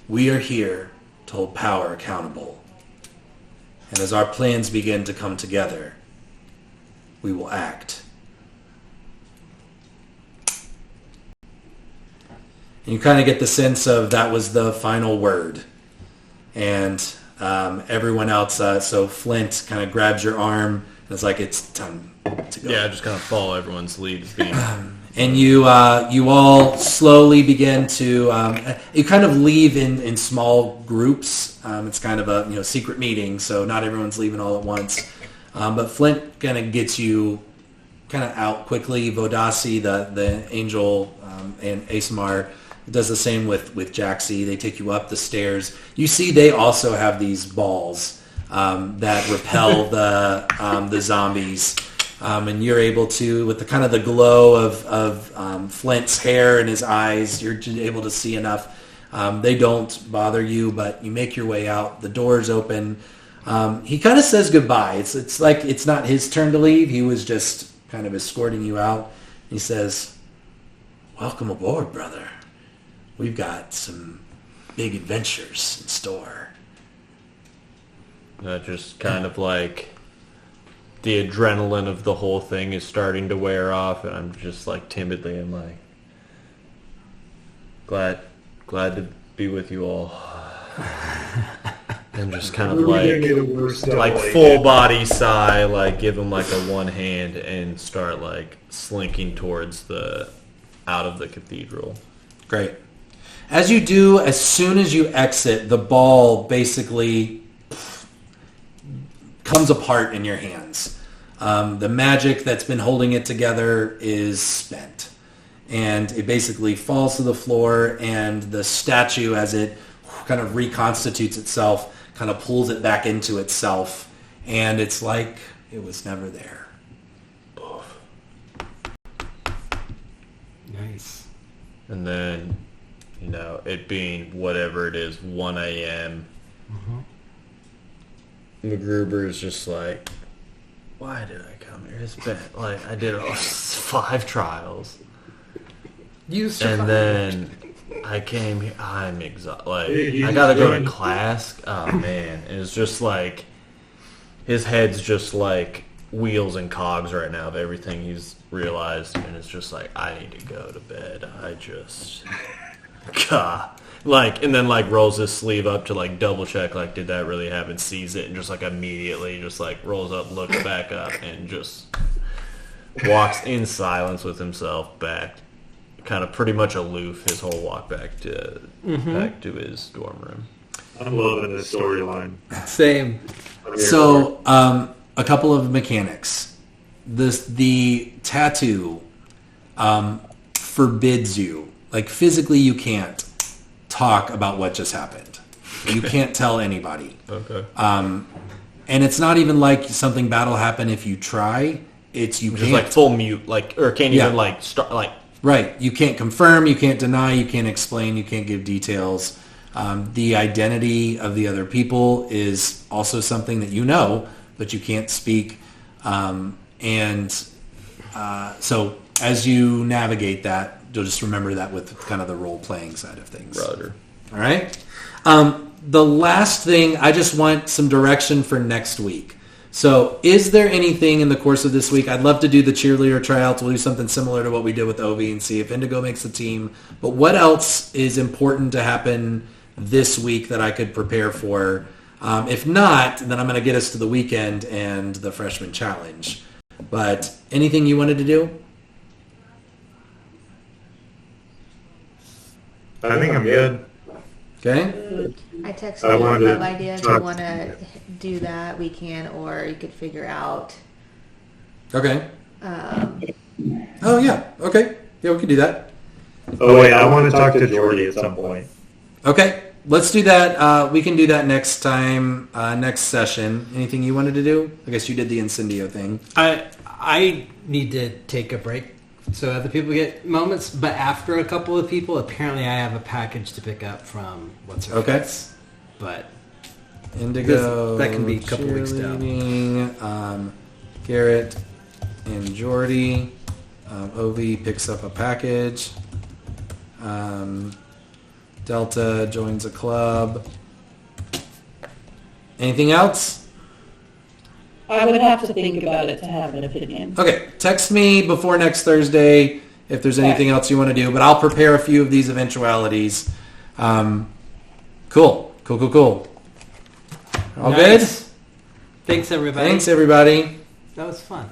We are here to hold power accountable. And as our plans begin to come together, we will act." And you kind of get the sense of that was the final word. And everyone else, so Flint kind of grabs your arm and it's like, "It's time to go." Yeah, I just kind of follow everyone's lead as being. And you all slowly begin to, you kind of leave in small groups. It's kind of a secret meeting, so not everyone's leaving all at once. But Flint kind of gets you kind of out quickly. Vodasi, the angel, and Asamar does the same with Jaxie. They take you up the stairs. You see they also have these balls that repel the zombies. And you're able to, with the kind of the glow of Flint's hair and his eyes, you're able to see enough. They don't bother you, but you make your way out. The doors open. He kind of says goodbye. It's like it's not his turn to leave. He was just kind of escorting you out. He says, "Welcome aboard, brother. We've got some big adventures in store." Just kind of like the adrenaline of the whole thing is starting to wear off, and I'm just like timidly, I'm like, glad to be with you all. And just kind of like full body sigh, like give him like a one hand and start like slinking towards out of the cathedral. Great. As you do, as soon as you exit, the ball basically comes apart in your hands. The magic that's been holding it together is spent. And it basically falls to the floor, and the statue, as it kind of reconstitutes itself, kind of pulls it back into itself. And it's like it was never there. Nice. And then, you know, it being whatever it is, 1 a.m., MacGruber's just like, why did I come here? It's been, like, I did 5 trials. And then I came here, I'm exhausted. Like, I gotta go to class. Oh, man. And it's just like, his head's just like wheels and cogs right now of everything he's realized. And it's just like, I need to go to bed. I just, God. Like, and then, like, rolls his sleeve up to, like, double check, like, did that really happen? Sees it and just, like, immediately just, like, rolls up, looks back up, and just walks in silence with himself back, kind of pretty much aloof his whole walk back to his dorm room. I'm loving this storyline. Same. So, a couple of mechanics. The tattoo forbids you, like, physically you can't talk about what just happened. You can't tell anybody. Okay. And it's not even like something bad will happen if you try. It's you Just, can't. like, full mute, like, or can't even, like, start, like... Right. You can't confirm, you can't deny, you can't explain, you can't give details. The identity of the other people is also something that you know, but you can't speak. So as you navigate that, you'll just remember that with kind of the role-playing side of things. Roger. All right? The last thing, I just want some direction for next week. So is there anything in the course of this week? I'd love to do the cheerleader tryouts. We'll do something similar to what we did with Ovi and see if Indigo makes the team. But what else is important to happen this week that I could prepare for? If not, then I'm going to get us to the weekend and the freshman challenge. But anything you wanted to do? I think I'm good. Okay. I texted I you wanted that to idea. If talk- you want to do that, we can, or you could figure out. Okay. Oh, yeah. Okay. Yeah, we can do that. Oh, wait, I want to talk to Jordy at some point. Okay. Let's do that. We can do that next time, next session. Anything you wanted to do? I guess you did the Incendio thing. I need to take a break so other people get moments, but after a couple of people, apparently I have a package to pick up from what's her Okay. face. But Indigo. That can be a couple weeks down. cheerleading, Garrett and Jordy. Ovi picks up a package. Delta joins a club. Anything else? I would have to think about it to have an opinion. Okay, text me before next Thursday if there's anything else you want to do, but I'll prepare a few of these eventualities. Cool. All Nice. good? Thanks, everybody. Thanks, everybody. That was fun.